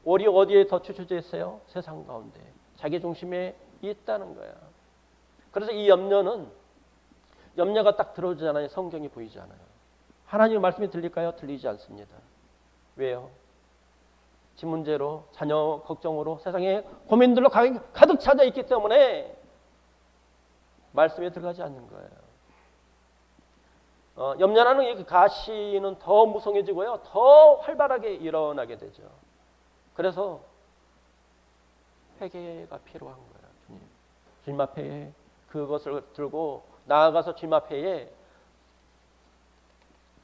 Speaker 1: 우리 어디에 더 추쳐져 있어요? 세상 가운데. 자기 중심에 있다는 거예요. 그래서 이 염려가 딱 들어오잖아요. 성경이 보이지 않아요. 하나님의 말씀이 들릴까요? 들리지 않습니다. 왜요? 집 문제로, 자녀 걱정으로, 세상에 고민들로 가득 차져 있기 때문에 말씀에 들어가지 않는 거예요. 염려라는 이 가시는 더 무성해지고요. 더 활발하게 일어나게 되죠. 그래서 회개가 필요한 거예요. 주님 앞에 그것을 들고 나아가서 주님 앞에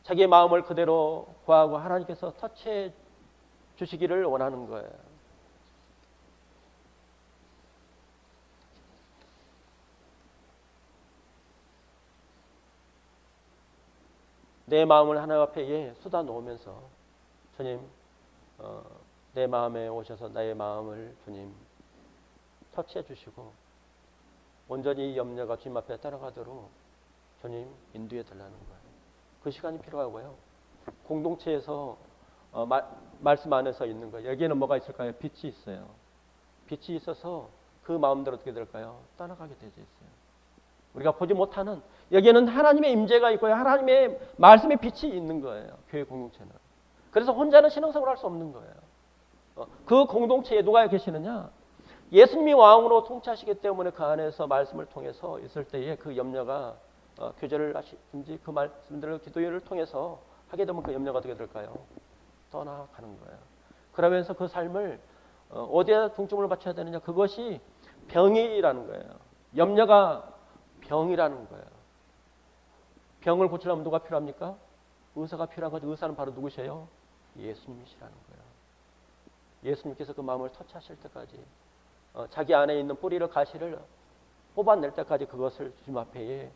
Speaker 1: 자기의 마음을 그대로 구하고 하나님께서 터치해 주시기를 원하는 거예요. 내 마음을 하나님 앞에 쏟아 놓으면서 주님 내 마음에 오셔서 나의 마음을 주님 터치해 주시고 온전히 이 염려가 주님 앞에 따라가도록 주님 인도해 달라는 거예요. 그 시간이 필요하고요. 공동체에서 말씀 안에서 있는 거예요. 여기에는 뭐가 있을까요? 빛이 있어요. 빛이 있어서 그 마음대로 어떻게 될까요? 떠나가게 되어 있어요. 우리가 보지 못하는 여기에는 하나님의 임재가 있고요. 하나님의 말씀의 빛이 있는 거예요. 교회 공동체는. 그래서 혼자는 신앙생활을 할 수 없는 거예요. 그 공동체에 누가 계시느냐? 예수님이 왕으로 통치하시기 때문에 그 안에서 말씀을 통해서 있을 때에 그 염려가 교제를 하시든지 그 말씀들을 기도를 통해서 하게 되면 그 염려가 어떻게 될까요? 떠나가는 거예요. 그러면서 그 삶을 어디에 중점을 맞춰야 되느냐? 그것이 병이라는 거예요. 염려가 병이라는 거예요. 병을 고치려면 누가 필요합니까? 의사가 필요한 거죠. 의사는 바로 누구세요? 예수님이시라는 거예요. 예수님께서 그 마음을 터치하실 때까지 자기 안에 있는 뿌리를 가시를 뽑아낼 때까지 그것을 주님 앞에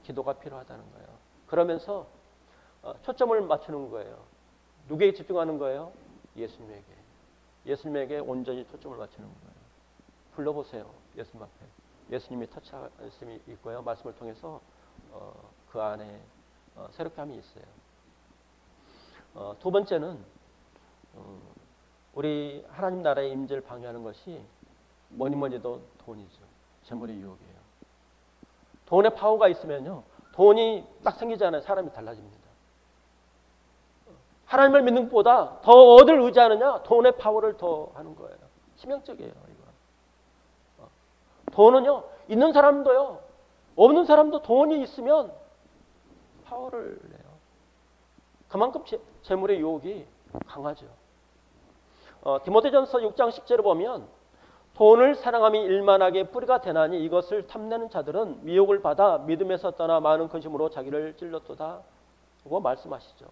Speaker 1: 기도가 필요하다는 거예요. 그러면서 초점을 맞추는 거예요. 누구에게 집중하는 거예요? 예수님에게. 예수님에게 온전히 초점을 맞추는 거예요. 불러보세요. 예수님 앞에. 예수님이 터치하심이 있고요. 말씀을 통해서 그 안에 새롭게 함이 있어요. 두 번째는 우리 하나님 나라의 임재를 방해하는 것이 뭐니도 돈이죠. 재물의 유혹이에요. 돈의 파워가 있으면요. 돈이 딱 생기잖아요. 사람이 달라집니다. 하나님을 믿는 것보다 더 어딜 의지하느냐? 돈의 파워를 더 하는 거예요. 치명적이에요. 이거. 돈은요. 있는 사람도요. 없는 사람도 돈이 있으면 파워를 내요. 그만큼 재물의 유혹이 강하죠. 디모데전서 6장 10절을 보면 돈을 사랑함이 일만하게 뿌리가 되나니 이것을 탐내는 자들은 미혹을 받아 믿음에서 떠나 많은 근심으로 자기를 찔렀도다 라고 말씀하시죠.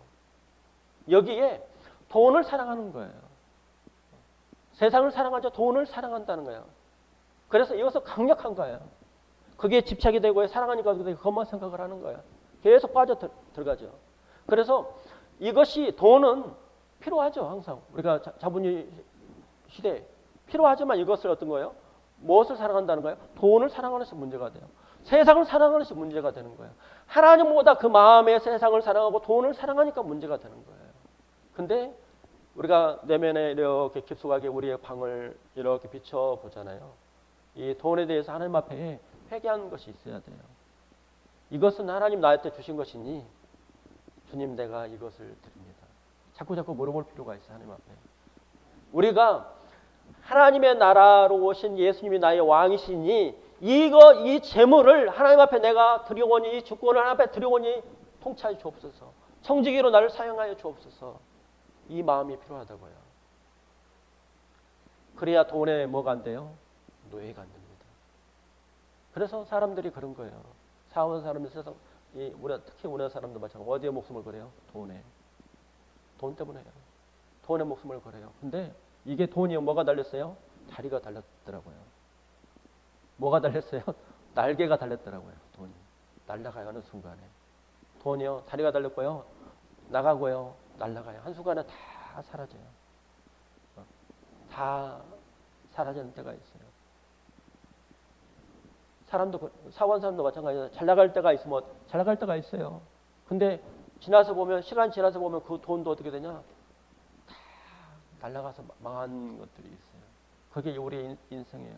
Speaker 1: 여기에 돈을 사랑하는 거예요. 세상을 사랑하죠. 돈을 사랑한다는 거예요. 그래서 이것은 강력한 거예요. 그게 집착이 되고 사랑하니까 그것만 생각을 하는 거예요. 계속 빠져 들어가죠. 그래서 이것이 돈은 필요하죠. 항상 우리가 자본주의 시대에 필요하지만 이것을 어떤 거예요? 무엇을 사랑한다는 거예요? 돈을 사랑하는 것이 문제가 돼요. 세상을 사랑하는 것이 문제가 되는 거예요. 하나님보다 그 마음에 세상을 사랑하고 돈을 사랑하니까 문제가 되는 거예요. 근데 우리가 내면에 이렇게 깊숙하게 우리의 방을 이렇게 비춰보잖아요. 이 돈에 대해서 하나님 앞에 회개하는 것이 있어야 돼요. 이것은 하나님 나한테 주신 것이니 주님 내가 이것을 드립니다. 자꾸 물어볼 필요가 있어요. 하나님 앞에. 우리가 하나님의 나라로 오신 예수님이 나의 왕이시니 이 재물을 하나님 앞에 내가 드려오니 이 주권을 하나님 앞에 드려오니 통치하여 주옵소서. 청지기로 나를 사용하여 주옵소서. 이 마음이 필요하다고요. 그래야 돈에 뭐가 안 돼요? 노예가 안 됩니다. 그래서 사람들이 그런 거예요. 사원 사람들 세상 특히 우리나라 사람도 마찬가지로 어디에 목숨을 걸어요? 돈에. 돈 때문에요. 돈에 목숨을 걸어요. 근데 이게 돈이 뭐가 달렸어요? 다리가 달렸더라고요. 뭐가 달렸어요? 날개가 달렸더라고요. 돈이. 날아가요. 어느 순간에 돈이요 다리가 달렸고요 나가고요 날아가요. 한순간에 다 사라져요. 다 사라지는 때가 있어요. 사람도 사고한 사람도 마찬가지예요. 잘 나갈 때가 있으면 잘 나갈 때가 있어요. 근데 지나서 보면 시간 지나서 보면 그 돈도 어떻게 되냐? 다 날아가서 망한 것들이 있어요. 그게 우리의 인생이에요.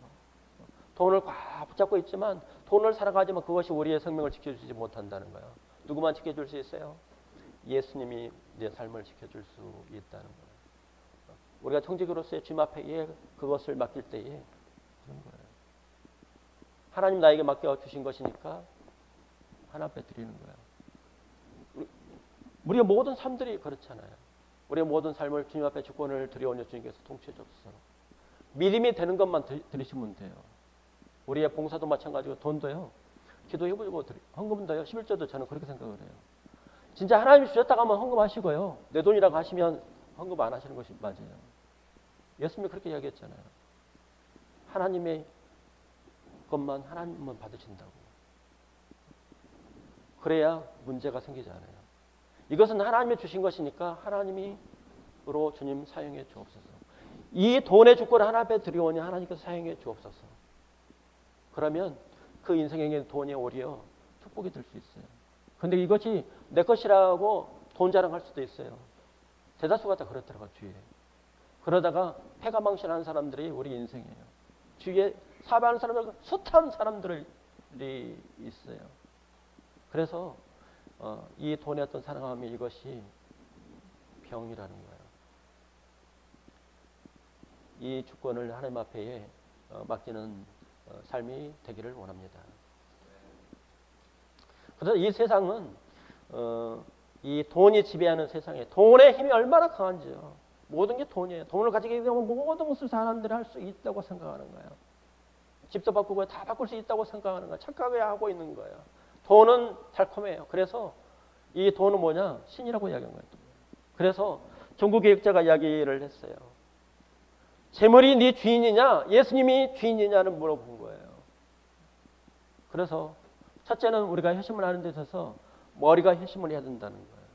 Speaker 1: 돈을 꽉 붙잡고 있지만 돈을 살아가지만 그것이 우리의 생명을 지켜주지 못한다는 거예요. 누구만 지켜줄 수 있어요? 예수님이 내 삶을 지켜줄 수 있다는 거예요. 우리가 청지기로서의 주님 앞에 그것을 맡길 때에 그런 거예요. 하나님 나에게 맡겨주신 것이니까 하나님 앞에 드리는 거예요. 우리의 모든 삶들이 그렇잖아요. 우리의 모든 삶을 주님 앞에 주권을 드려오니 주님께서 통치해 줬어요. 믿음이 되는 것만 드리시면 돼요. 우리의 봉사도 마찬가지고 돈도요. 기도해보고 헌금도요. 11조도 저는 그렇게 생각을 해요. 진짜 하나님이 주셨다고 하면 헌금하시고요. 내 돈이라고 하시면 헌금 안 하시는 것이 맞아요. 예수님이 그렇게 이야기했잖아요. 하나님의 것만 하나님만 받으신다고. 그래야 문제가 생기지 않아요. 이것은 하나님이 주신 것이니까 하나님으로 주님 사용해 주옵소서. 이 돈의 주권을 하나님 앞에 드려오니 하나님께서 사용해 주옵소서. 그러면 그 인생에게 돈이 오히려 축복이 될 수 있어요. 근데 이것이 내 것이라고 돈 자랑할 수도 있어요. 대다수가 다 그렇더라고요. 주위에. 그러다가 패가망신하는 사람들이 우리 인생이에요. 주위에 사배하는 사람들, 숱한 사람들이 있어요. 그래서 이 돈의 어떤 사랑함이 이것이 병이라는 거예요. 이 주권을 하나님 앞에 맡기는 삶이 되기를 원합니다. 그래서 이 세상은 이 돈이 지배하는 세상에 돈의 힘이 얼마나 강한지요. 모든 게 돈이에요. 돈을 가지게 되면 모든 것을 사람들이 할 수 있다고 생각하는 거예요. 집도 바꾸고 다 바꿀 수 있다고 생각하는 거예요. 착각을 하고 있는 거예요. 돈은 달콤해요. 그래서 이 돈은 뭐냐? 신이라고 이야기한 거예요. 그래서 종교개혁자가 이야기를 했어요. 재물이 네 주인이냐? 예수님이 주인이냐를 물어본 거예요. 그래서 첫째는 우리가 회심을 하는 데 있어서 머리가 회심을 해야 된다는 거예요.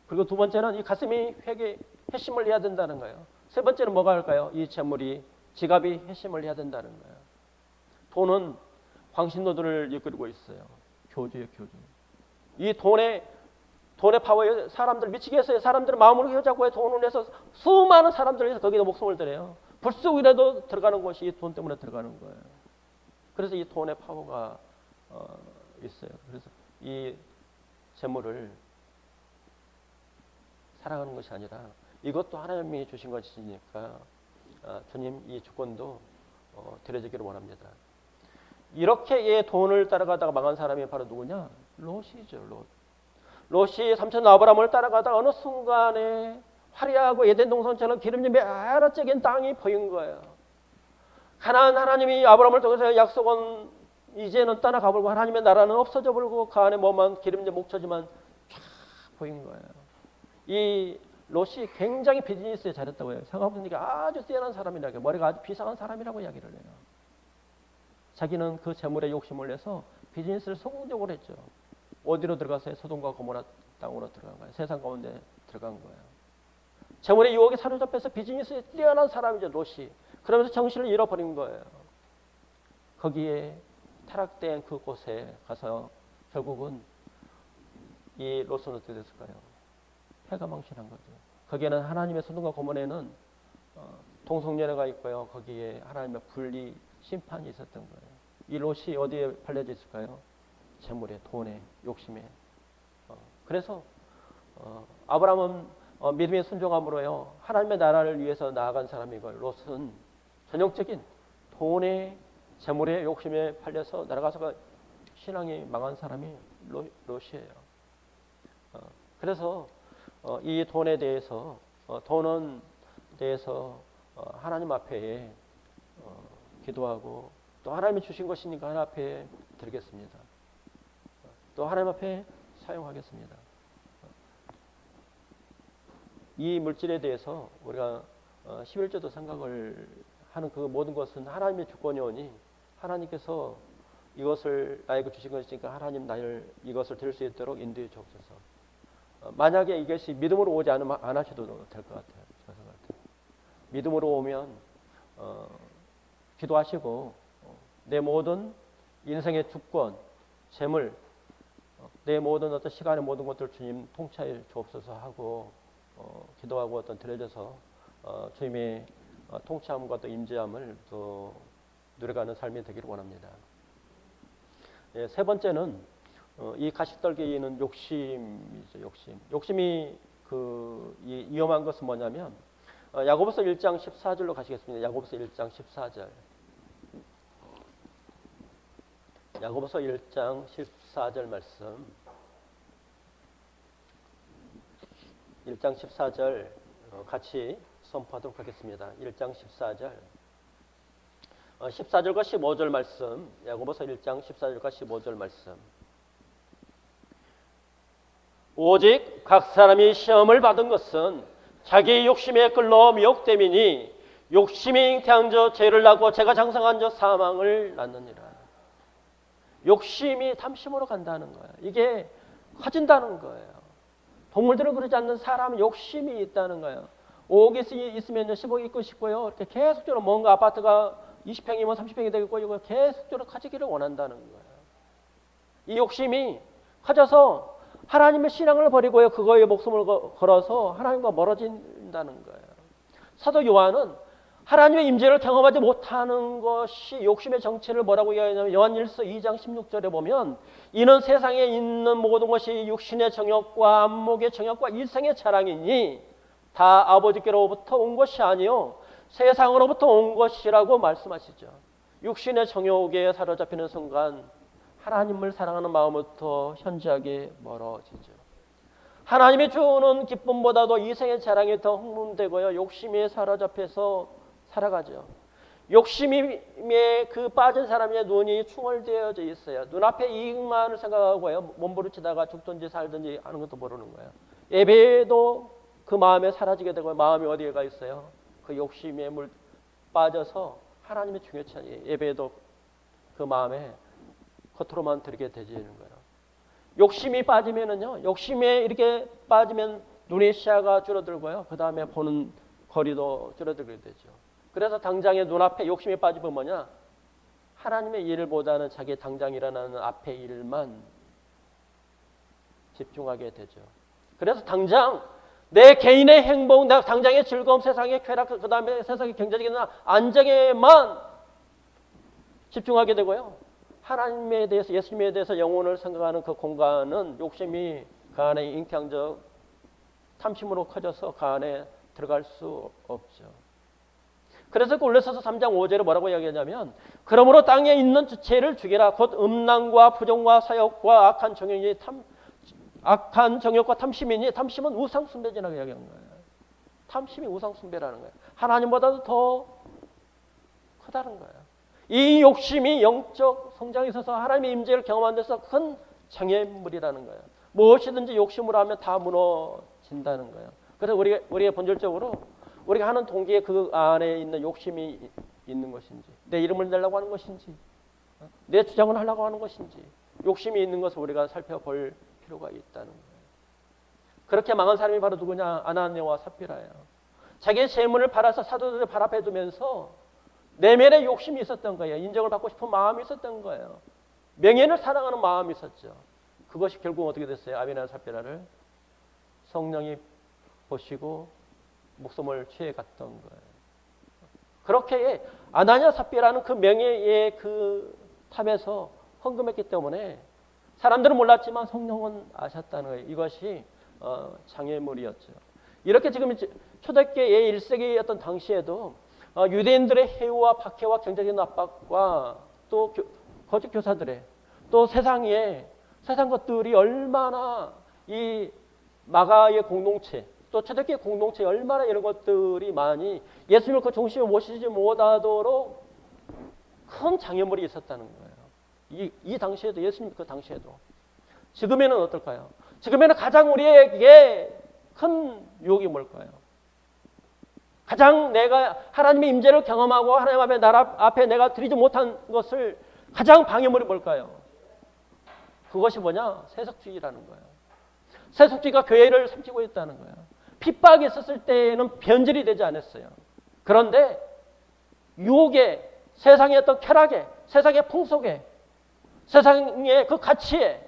Speaker 1: 그리고 두 번째는 이 가슴이 회심을 해야 된다는 거예요. 세 번째는 뭐가 할까요? 이 재물이 지갑이 회심을 해야 된다는 거예요. 돈은 광신도들을 이끌고 있어요. 교주예요, 교주. 이 돈의 파워에 사람들 미치게 했어요. 사람들의 마음으로 여자고에 돈을 내서 수많은 사람들을 위해서 거기다 목숨을 들여요. 불쑥이라도 들어가는 것이 이 돈 때문에 들어가는 거예요. 그래서 이 돈의 파워가 있어요. 그래서 이 재물을 사랑하는 것이 아니라 이것도 하나님이 주신 것이니까 주님 이 주권도 드려지기를 원합니다. 이렇게 돈을 따라가다가 망한 사람이 바로 누구냐? 롯이죠. 롯이 삼촌 아브라함을 따라가다가 어느 순간에 화려하고 에덴 동산처럼 기름진 메아라적인 땅이 보인 거예요. 가나안 하나님이 아브라함을 통해서 약속은 이제는 떠나가 버리고 하나님의 나라는 없어져 버리고 그 안에 뭐만 기름진 목초지만 쫙 보인 거예요. 이 롯이 굉장히 비즈니스에 잘했다고 해요. 생각해보니까 아주 뛰어난 사람이라고, 머리가 아주 비상한 사람이라고 이야기를 해요. 자기는 그 재물에 욕심을 내서 비즈니스를 성공적으로 했죠. 어디로 들어갔어요? 소돔과 고모라 땅으로 들어간 거예요. 세상 가운데 들어간 거예요. 재물의 유혹에 사로잡혀서 비즈니스에 뛰어난 사람이죠, 롯이. 그러면서 정신을 잃어버린 거예요. 거기에 타락된 그곳에 가서 결국은 이 롯은 어떻게 됐을까요? 패가망신한 거죠. 거기에는 하나님의 소돔과 고모라에는 동성연애가 있고요. 거기에 하나님의 분리 심판이 있었던 거예요. 이 롯이 어디에 팔려져 있을까요? 재물에, 돈에, 욕심에. 그래서 아브라함은 믿음의 순종함으로요. 하나님의 나라를 위해서 나아간 사람이고 롯은 전형적인 돈에, 재물에, 욕심에 팔려서 날아가서 신앙이 망한 사람이 롯이에요. 그래서 이 돈에 대해서 돈은 대해서 하나님 앞에 기도하고 또 하나님이 주신 것이니까 하나님 앞에 드리겠습니다. 또 하나님 앞에 사용하겠습니다. 이 물질에 대해서 우리가 11조도 생각을 하는 그 모든 것은 하나님의 주권이 오니 하나님께서 이것을 나에게 주신 것이니까 하나님 나를 이것을 드릴 수 있도록 인도해 주옵소서. 만약에 이것이 믿음으로 오지 않으면 안 하셔도 될 것 같아요. 믿음으로 오면 기도하시고 내 모든 인생의 주권, 재물, 내 모든 어떤 시간의 모든 것들 주님 통치해 주옵소서 하고 기도하고 어떤 드려져서 주님의 통치함과 또 임재함을 또 누려가는 삶이 되기를 원합니다. 예, 세 번째는 이 가시떨기는 욕심이죠. 욕심이 이 위험한 것은 뭐냐면 야고보서 1장 14절로 가시겠습니다. 야고보서 1장 14절. 야고보서 1장 14절 말씀. 1장 14절 같이 선포하도록 하겠습니다. 1장 14절. 14절과 15절 말씀. 야고보서 1장 14절과 15절 말씀. 오직 각 사람이 시험을 받은 것은 자기 욕심에 끌려 미혹됨이니 욕심이 잉태한 저 죄를 낳고 죄가 장성한 저 사망을 낳느니라. 욕심이 탐심으로 간다는 거예요. 이게 커진다는 거예요. 동물들은 그러지 않는 사람은 욕심이 있다는 거예요. 5억이 있으면 10억 있고 싶고요. 이렇게 계속적으로 뭔가 아파트가 20평이면 30평이 되겠고 이거 계속적으로 커지기를 원한다는 거예요. 이 욕심이 커져서 하나님의 신앙을 버리고요. 그거에 목숨을 걸어서 하나님과 멀어진다는 거예요. 사도 요한은 하나님의 임재를 경험하지 못하는 것이 욕심의 정체를 뭐라고 이야기하냐면 요한일서 2장 16절에 보면 이는 세상에 있는 모든 것이 육신의 정욕과 안목의 정욕과 일생의 자랑이니 다 아버지께로부터 온 것이 아니요 세상으로부터 온 것이라고 말씀하시죠. 육신의 정욕에 사로잡히는 순간 하나님을 사랑하는 마음부터 현저하게 멀어지죠. 하나님이 주는 기쁨보다도 이생의 자랑이 더 흥분되고요. 욕심에 사로잡혀서 살아가죠. 욕심에 빠진 사람의 눈이 충혈되어져 있어요. 눈앞에 이익만을 생각하고요. 몸부림치다가 죽든지 살든지 하는 것도 모르는 거예요. 예배도 그 마음에 사라지게 되고 마음이 어디에 가 있어요? 그 욕심에 빠져서 하나님의 중요치 않아요. 예배도 그 마음에 겉으로만 드리게 되지는 거예요. 욕심이 빠지면은요, 욕심에 이렇게 빠지면 눈의 시야가 줄어들고요. 그 다음에 보는 거리도 줄어들게 되죠. 그래서 당장에 눈앞에 욕심이 빠지면 뭐냐? 하나님의 일보다는 자기 당장 일어나는 앞의 일만 집중하게 되죠. 그래서 당장 내 개인의 행복, 내 당장의 즐거움, 세상의 쾌락, 그 다음에 세상의 경제적인 안정에만 집중하게 되고요. 하나님에 대해서, 예수님에 대해서 영혼을 생각하는 그 공간은 욕심이 그 안에 잉태한적 탐심으로 커져서 그 안에 들어갈 수 없죠. 그래서 골로새서 3장 5절에 뭐라고 이야기하냐면 그러므로 땅에 있는 죄를 죽이라. 곧 음란과 부정과 사욕과 악한 정욕과 탐심이니 탐심은 우상숭배라고 이야기하는 거예요. 탐심이 우상숭배라는 거예요. 하나님보다도 더 크다는 거예요. 이 욕심이 영적 성장에 있어서 하나님의 임재를 경험하는 데서 큰 장애물이라는 거예요. 무엇이든지 욕심으로 하면 다 무너진다는 거예요. 그래서 우리가 본질적으로 우리가 하는 동기에 그 안에 있는 욕심이 있는 것인지, 내 이름을 내려고 하는 것인지, 내 주장을 하려고 하는 것인지, 욕심이 있는 것을 우리가 살펴볼 필요가 있다는 거예요. 그렇게 망한 사람이 바로 누구냐? 아나니아와 삽비라예요. 자기의 재물을 팔아서 사도들을 발 앞에 두면서 내면에 욕심이 있었던 거예요. 인정을 받고 싶은 마음이 있었던 거예요. 명예를 사랑하는 마음이 있었죠. 그것이 결국 어떻게 됐어요? 아나니아와 삽비라를 성령이 보시고 목숨을 취해 갔던 거예요. 그렇게 아나니아 삽비라는 그 명예의 그 탑에서 헌금했기 때문에 사람들은 몰랐지만 성령은 아셨다는 거예요. 이것이 장애물이었죠. 이렇게 지금 초대교회의 1세기였던 당시에도 유대인들의 해유와 박해와 경제적인 압박과 또 거짓 교사들의 또 세상 것들이 얼마나 이 마가의 공동체 또 초대교회 공동체에 얼마나 이런 것들이 많이 예수님을 그 중심에 모시지 못하도록 큰 장애물이 있었다는 거예요. 이 당시에도, 예수님 그 당시에도. 지금에는 어떨까요? 지금에는 가장 우리에게 큰 유혹이 뭘까요? 가장 내가 하나님의 임재를 경험하고 하나님 앞에 나라 앞에 내가 드리지 못한 것을 가장 방해물이 뭘까요? 그것이 뭐냐? 세속주의라는 거예요. 세속주의가 교회를 삼키고 있다는 거예요. 핍박이 있었을 때에는 변절이 되지 않았어요. 그런데 유혹에, 세상의 어떤 쾌락에, 세상의 풍속에, 세상의 그 가치에,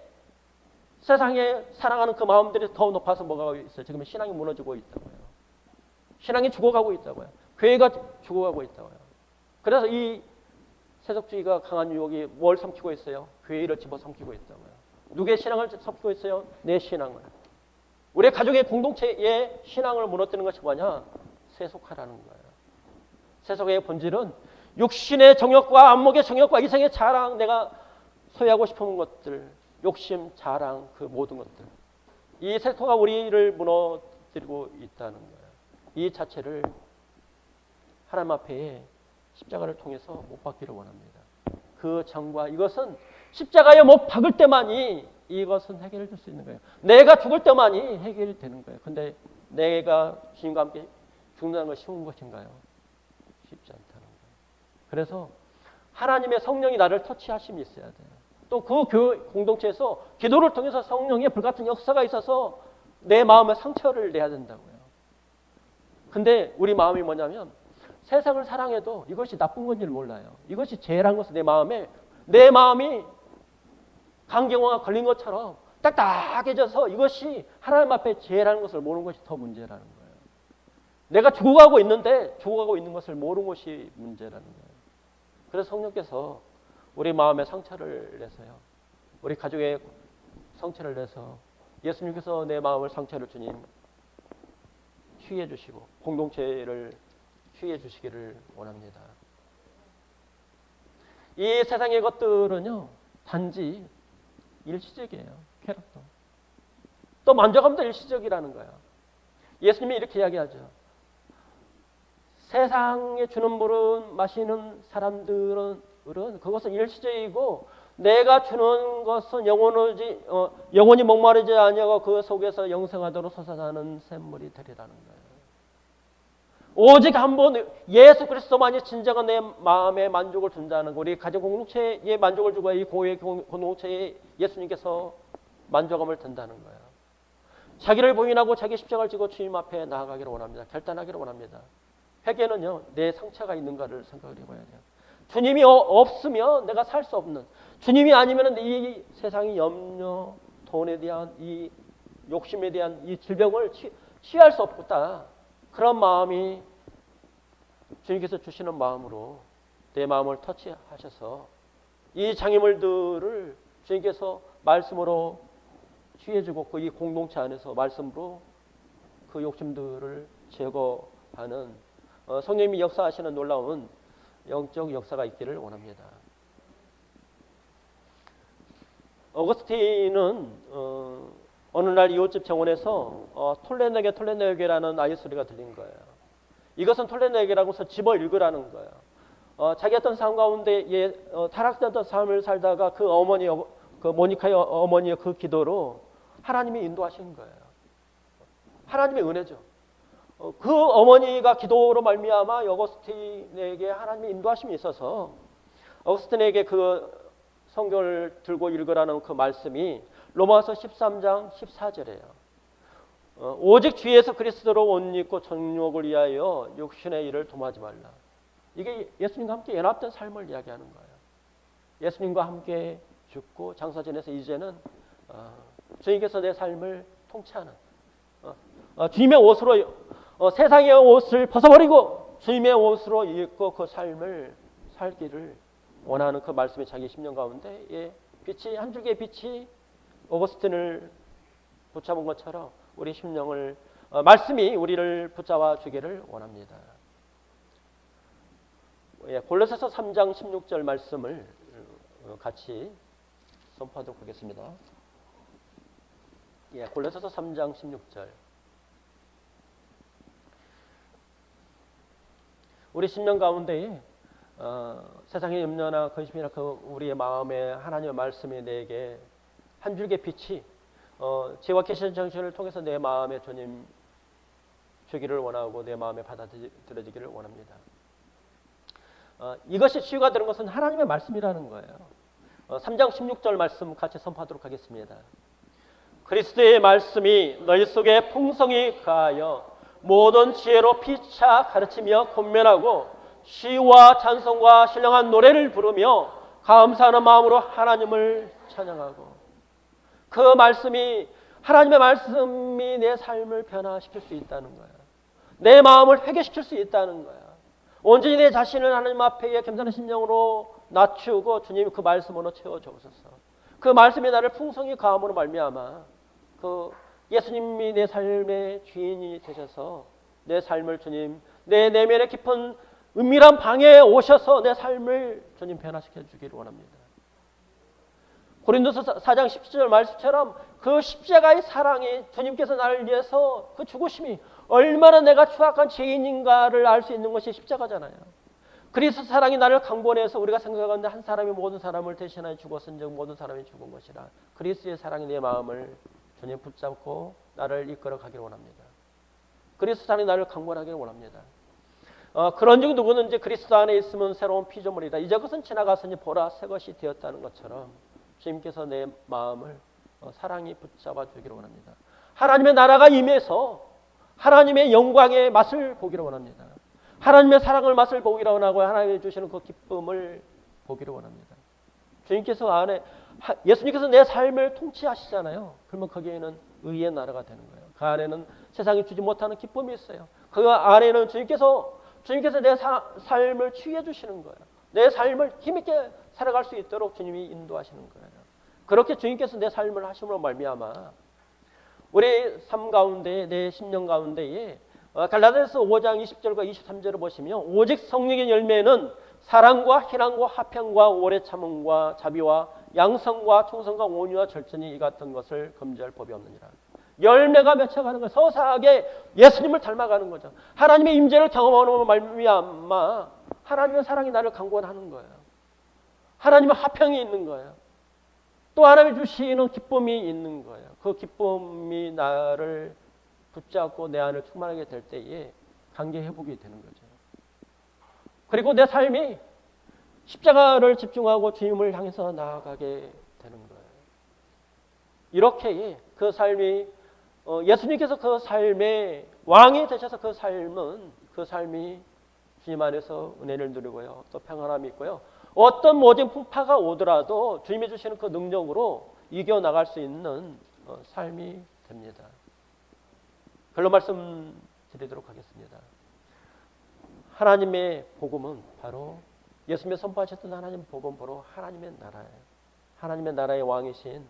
Speaker 1: 세상에 사랑하는 그 마음들이 더 높아서 뭐가 있어요? 지금 신앙이 무너지고 있다고요. 신앙이 죽어가고 있다고요. 교회가 죽어가고 있다고요. 그래서 이 세속주의가 강한 유혹이 뭘 삼키고 있어요? 교회를 집어삼키고 있다고요. 누구의 신앙을 삼키고 있어요? 내 신앙을. 우리 가족의 공동체의 신앙을 무너뜨리는 것이 뭐냐? 세속화라는 거예요. 세속의 본질은 육신의 정욕과 안목의 정욕과 이성의 자랑, 내가 소유하고 싶은 것들, 욕심, 자랑, 그 모든 것들. 이 세속화가 우리를 무너뜨리고 있다는 거예요. 이 자체를 하나님 앞에 십자가를 통해서 못 박기를 원합니다. 그 정과 이것은 십자가에 못 박을 때만이 이것은 해결될 수 있는 거예요. 내가 죽을 때만이 해결이 되는 거예요. 근데 내가 주님과 함께 죽는 건 쉬운 것인가요? 쉽지 않다는 거예요. 그래서 하나님의 성령이 나를 터치하심이 있어야 돼요. 또 그 교회 공동체에서 기도를 통해서 성령의 불같은 역사가 있어서 내 마음에 상처를 내야 된다고요. 근데 우리 마음이 뭐냐면 세상을 사랑해도 이것이 나쁜 건지를 몰라요. 이것이 죄란 것은 내 마음이 강경화가 걸린 것처럼 딱딱해져서 이것이 하나님 앞에 죄라는 것을 모르는 것이 더 문제라는 거예요. 내가 죽어가고 있는데 죽어가고 있는 것을 모르는 것이 문제라는 거예요. 그래서 성령께서 우리 마음에 상처를 내서요. 우리 가족의 상처를 내서 예수님께서 내 마음을 상처를 주님 치유해 주시고 공동체를 치유해 주시기를 원합니다. 이 세상의 것들은요. 단지 일시적이에요. 쾌락도. 또 만족감도 일시적이라는 거예요. 예수님이 이렇게 이야기하죠. 세상에 주는 물은 마시는 사람들은 그것은 일시적이고 내가 주는 것은 영원히 목마르지 아니하고 그 속에서 영생하도록 솟아나는 샘물이 되리라는 거예요. 오직 한 번 예수 그리스도만이 진정한 내 마음에 만족을 준다는 거. 우리 가정 공동체에 만족을 주고 이 교회 공동체에 예수님께서 만족감을 든다는 거예요. 자기를 부인하고 자기 십자가를 지고 주님 앞에 나아가기를 원합니다. 결단하기를 원합니다. 회개는요. 내 상처가 있는가를 생각을 해봐야 돼요. 주님이 없으면 내가 살 수 없는, 주님이 아니면 이 세상의 염려, 돈에 대한 이 욕심에 대한 이 질병을 취할 수 없다. 그런 마음이 주님께서 주시는 마음으로 내 마음을 터치하셔서 이 장애물들을 주님께서 말씀으로 취해주고 그 이 공동체 안에서 말씀으로 그 욕심들을 제거하는 성령님이 역사하시는 놀라운 영적 역사가 있기를 원합니다. 어거스틴은 어느 날 이웃집 정원에서 톨레네게라는 아이 소리가 들린 거예요. 이것은 톨레네게라고 해서 집을 읽으라는 거예요. 자기 어떤 삶 가운데 타락되었던 삶을 살다가 그 어머니, 그 모니카의 어머니의 그 기도로 하나님이 인도하신 거예요. 하나님의 은혜죠. 그 어머니가 기도로 말미암아 어거스틴에게 하나님의 인도하심이 있어서 어거스틴에게 그 성경을 들고 읽으라는 그 말씀이 로마서 13장 14절이에요. 오직 주 예수 그리스도로 옷 입고 정욕을 위하여 육신의 일을 도모하지 말라. 이게 예수님과 함께 연합된 삶을 이야기하는 거예요. 예수님과 함께 죽고 장사 지내서 이제는 주님께서 내 삶을 통치하는 주님의 옷으로 세상의 옷을 벗어버리고 주님의 옷으로 입고 그 삶을 살기를 원하는 그 말씀이 자기 심령 가운데 빛이 한 줄기의 빛이 어거스틴을 붙잡은 것처럼 우리 심령을 말씀이 우리를 붙잡아 주기를 원합니다. 골로새서 3장 16절 말씀을 같이 선포하도록 하겠습니다. 골로새서 3장 16절. 우리 심령 가운데 세상의 염려나 근심이나 그 우리의 마음에 하나님의 말씀이 내게 한 줄기의 빛이 지혜와 계시의 정신을 통해서 내 마음에 주님 주기를 원하고 내 마음에 받아들여지기를 원합니다. 이것이 치유가 되는 것은 하나님의 말씀이라는 거예요. 3장 16절 말씀 같이 선포하도록 하겠습니다. 그리스도의 말씀이 너희 속에 풍성히 가하여 모든 지혜로 피차 가르치며 권면하고 시와 찬송과 신령한 노래를 부르며 감사하는 마음으로 하나님을 찬양하고, 그 말씀이, 하나님의 말씀이 내 삶을 변화시킬 수 있다는 거예요. 내 마음을 회개시킬 수 있다는 거예요. 온전히 내 자신을 하나님 앞에 겸손한 심령으로 낮추고 주님 그 말씀으로 채워주옵소서. 그 말씀이 나를 풍성히 가함으로 말미암아 그 예수님이 내 삶의 주인이 되셔서 내 삶을 주님, 내 내면의 깊은 은밀한 방에 오셔서 내 삶을 주님 변화시켜 주기를 원합니다. 고린도서 4장 17절 말씀처럼 그 십자가의 사랑이, 주님께서 나를 위해서 그 죽으심이 얼마나 내가 추악한 죄인인가를 알 수 있는 것이 십자가잖아요. 그리스도 사랑이 나를 강권해서 우리가 생각하는데 한 사람이 모든 사람을 대신하여 죽었은즉 모든 사람이 죽은 것이라. 그리스도의 사랑이 내 마음을 주님 붙잡고 나를 이끌어 가기를 원합니다. 그리스도 사랑이 나를 강권하기를 원합니다. 그런즉 누구든지 그리스도 안에 있으면 새로운 피조물이다. 이제 그것은 지나갔으니 보라 새 것이 되었다는 것처럼 주님께서 내 마음을 사랑이 붙잡아 주기를 원합니다. 하나님의 나라가 임해서 하나님의 영광의 맛을 보기를 원합니다. 하나님의 사랑을 맛을 보기를 원하고 하나님이 주시는 그 기쁨을 보기를 원합니다. 주님께서 안에, 예수님께서 내 삶을 통치하시잖아요. 그러면 거기에는 의의 나라가 되는 거예요. 그 안에는 세상이 주지 못하는 기쁨이 있어요. 그 안에는 주님께서 내 삶을 치유해 주시는 거예요. 내 삶을 힘있게 살아갈 수 있도록 주님이 인도하시는 거예요. 그렇게 주님께서 내 삶을 하심으로 말미암아 우리 삶 가운데, 내 심령 가운데에 갈라디아서 5장 20절과 23절을 보시면 오직 성령의 열매는 사랑과 희락과 화평과 오래 참음과 자비와 양성과 충성과 온유와 절제니 이 같은 것을 금지할 법이 없느니라. 열매가 맺혀가는 거예요. 서사하게 예수님을 닮아가는 거죠. 하나님의 임재를 경험하는 말미암아 하나님의 사랑이 나를 강권하는 거예요. 하나님의 화평이 있는 거예요. 또 하나님이 주시는 기쁨이 있는 거예요. 그 기쁨이 나를 붙잡고 내 안을 충만하게 될 때에 관계 회복이 되는 거죠. 그리고 내 삶이 십자가를 집중하고 주님을 향해서 나아가게 되는 거예요. 이렇게 그 삶이 예수님께서 그 삶의 왕이 되셔서 그 삶이 주님 안에서 은혜를 누리고요. 또 평안함이 있고요. 어떤 모든 풍파가 오더라도 주님이 주시는 그 능력으로 이겨나갈 수 있는 삶이 됩니다. 별로 말씀드리도록 하겠습니다. 하나님의 복음은 바로 예수님이 선포하셨던 하나님 복음 바로 하나님의 나라예요. 하나님의 나라의 왕이신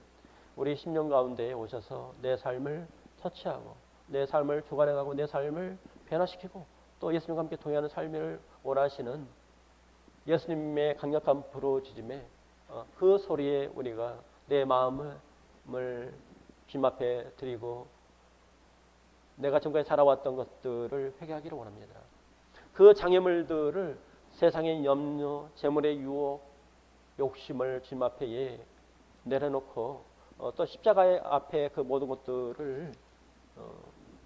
Speaker 1: 우리 심령 가운데에 오셔서 내 삶을 터치하고 내 삶을 주관해가고 내 삶을 변화시키고 또 예수님과 함께 동행하는 삶을 원하시는 예수님의 강력한 부르짖음에 그 소리에 우리가 내 마음을 주님 앞에 드리고 내가 지금까지 살아왔던 것들을 회개하기를 원합니다. 그 장애물들을 세상의 염려, 재물의 유혹, 욕심을 주님 앞에 내려놓고 또 십자가의 앞에 그 모든 것들을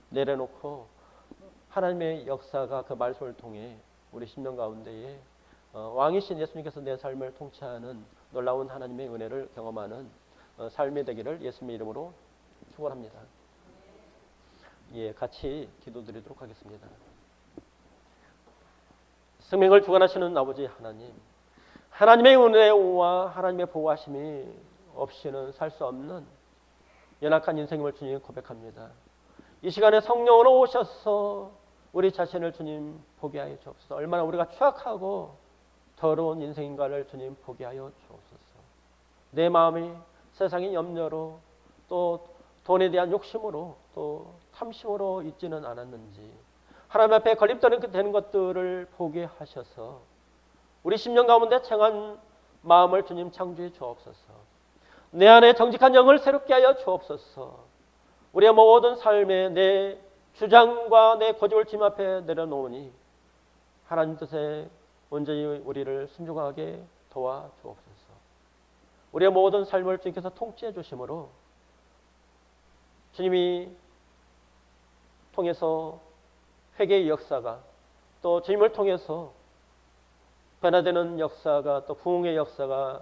Speaker 1: 내려놓고 하나님의 역사가 그 말씀을 통해 우리 심령 가운데에 왕이신 예수님께서 내 삶을 통치하는 놀라운 하나님의 은혜를 경험하는 삶이 되기를 예수님의 이름으로 축원합니다. 같이 기도드리도록 하겠습니다. 생명을 주관하시는 아버지 하나님, 하나님의 은혜와 하나님의 보호하심이 없이는 살 수 없는 연약한 인생임을 주님 고백합니다. 이 시간에 성령으로 오셔서 우리 자신을 주님 보게 하여 주옵소서. 얼마나 우리가 추악하고 더러운 인생인가를 주님 보게 하여 주옵소서. 내 마음이 세상의 염려로 또 돈에 대한 욕심으로 또 탐심으로 있지는 않았는지 하나님 앞에 걸림돌이 되는 것들을 보게 하셔서 우리 심령 가운데 청한 마음을 주님 창조해 주옵소서. 내 안에 정직한 영을 새롭게 하여 주옵소서. 우리의 모든 삶에 내 주장과 내 고집을 주님 앞에 내려놓으니 하나님 뜻에 온전히 우리를 순종하게 도와 주옵소서. 우리의 모든 삶을 주님께서 통치해 주심으로 주님이 통해서 회개의 역사가 또 주님을 통해서 변화되는 역사가 또 부흥의 역사가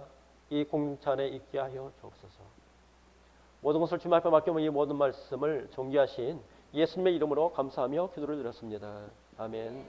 Speaker 1: 이 공동체 안에 있게 하여 주옵소서. 모든 것을 주님 앞에 맡기며 이 모든 말씀을 존귀하신 예수님의 이름으로 감사하며 기도를 드렸습니다. 아멘.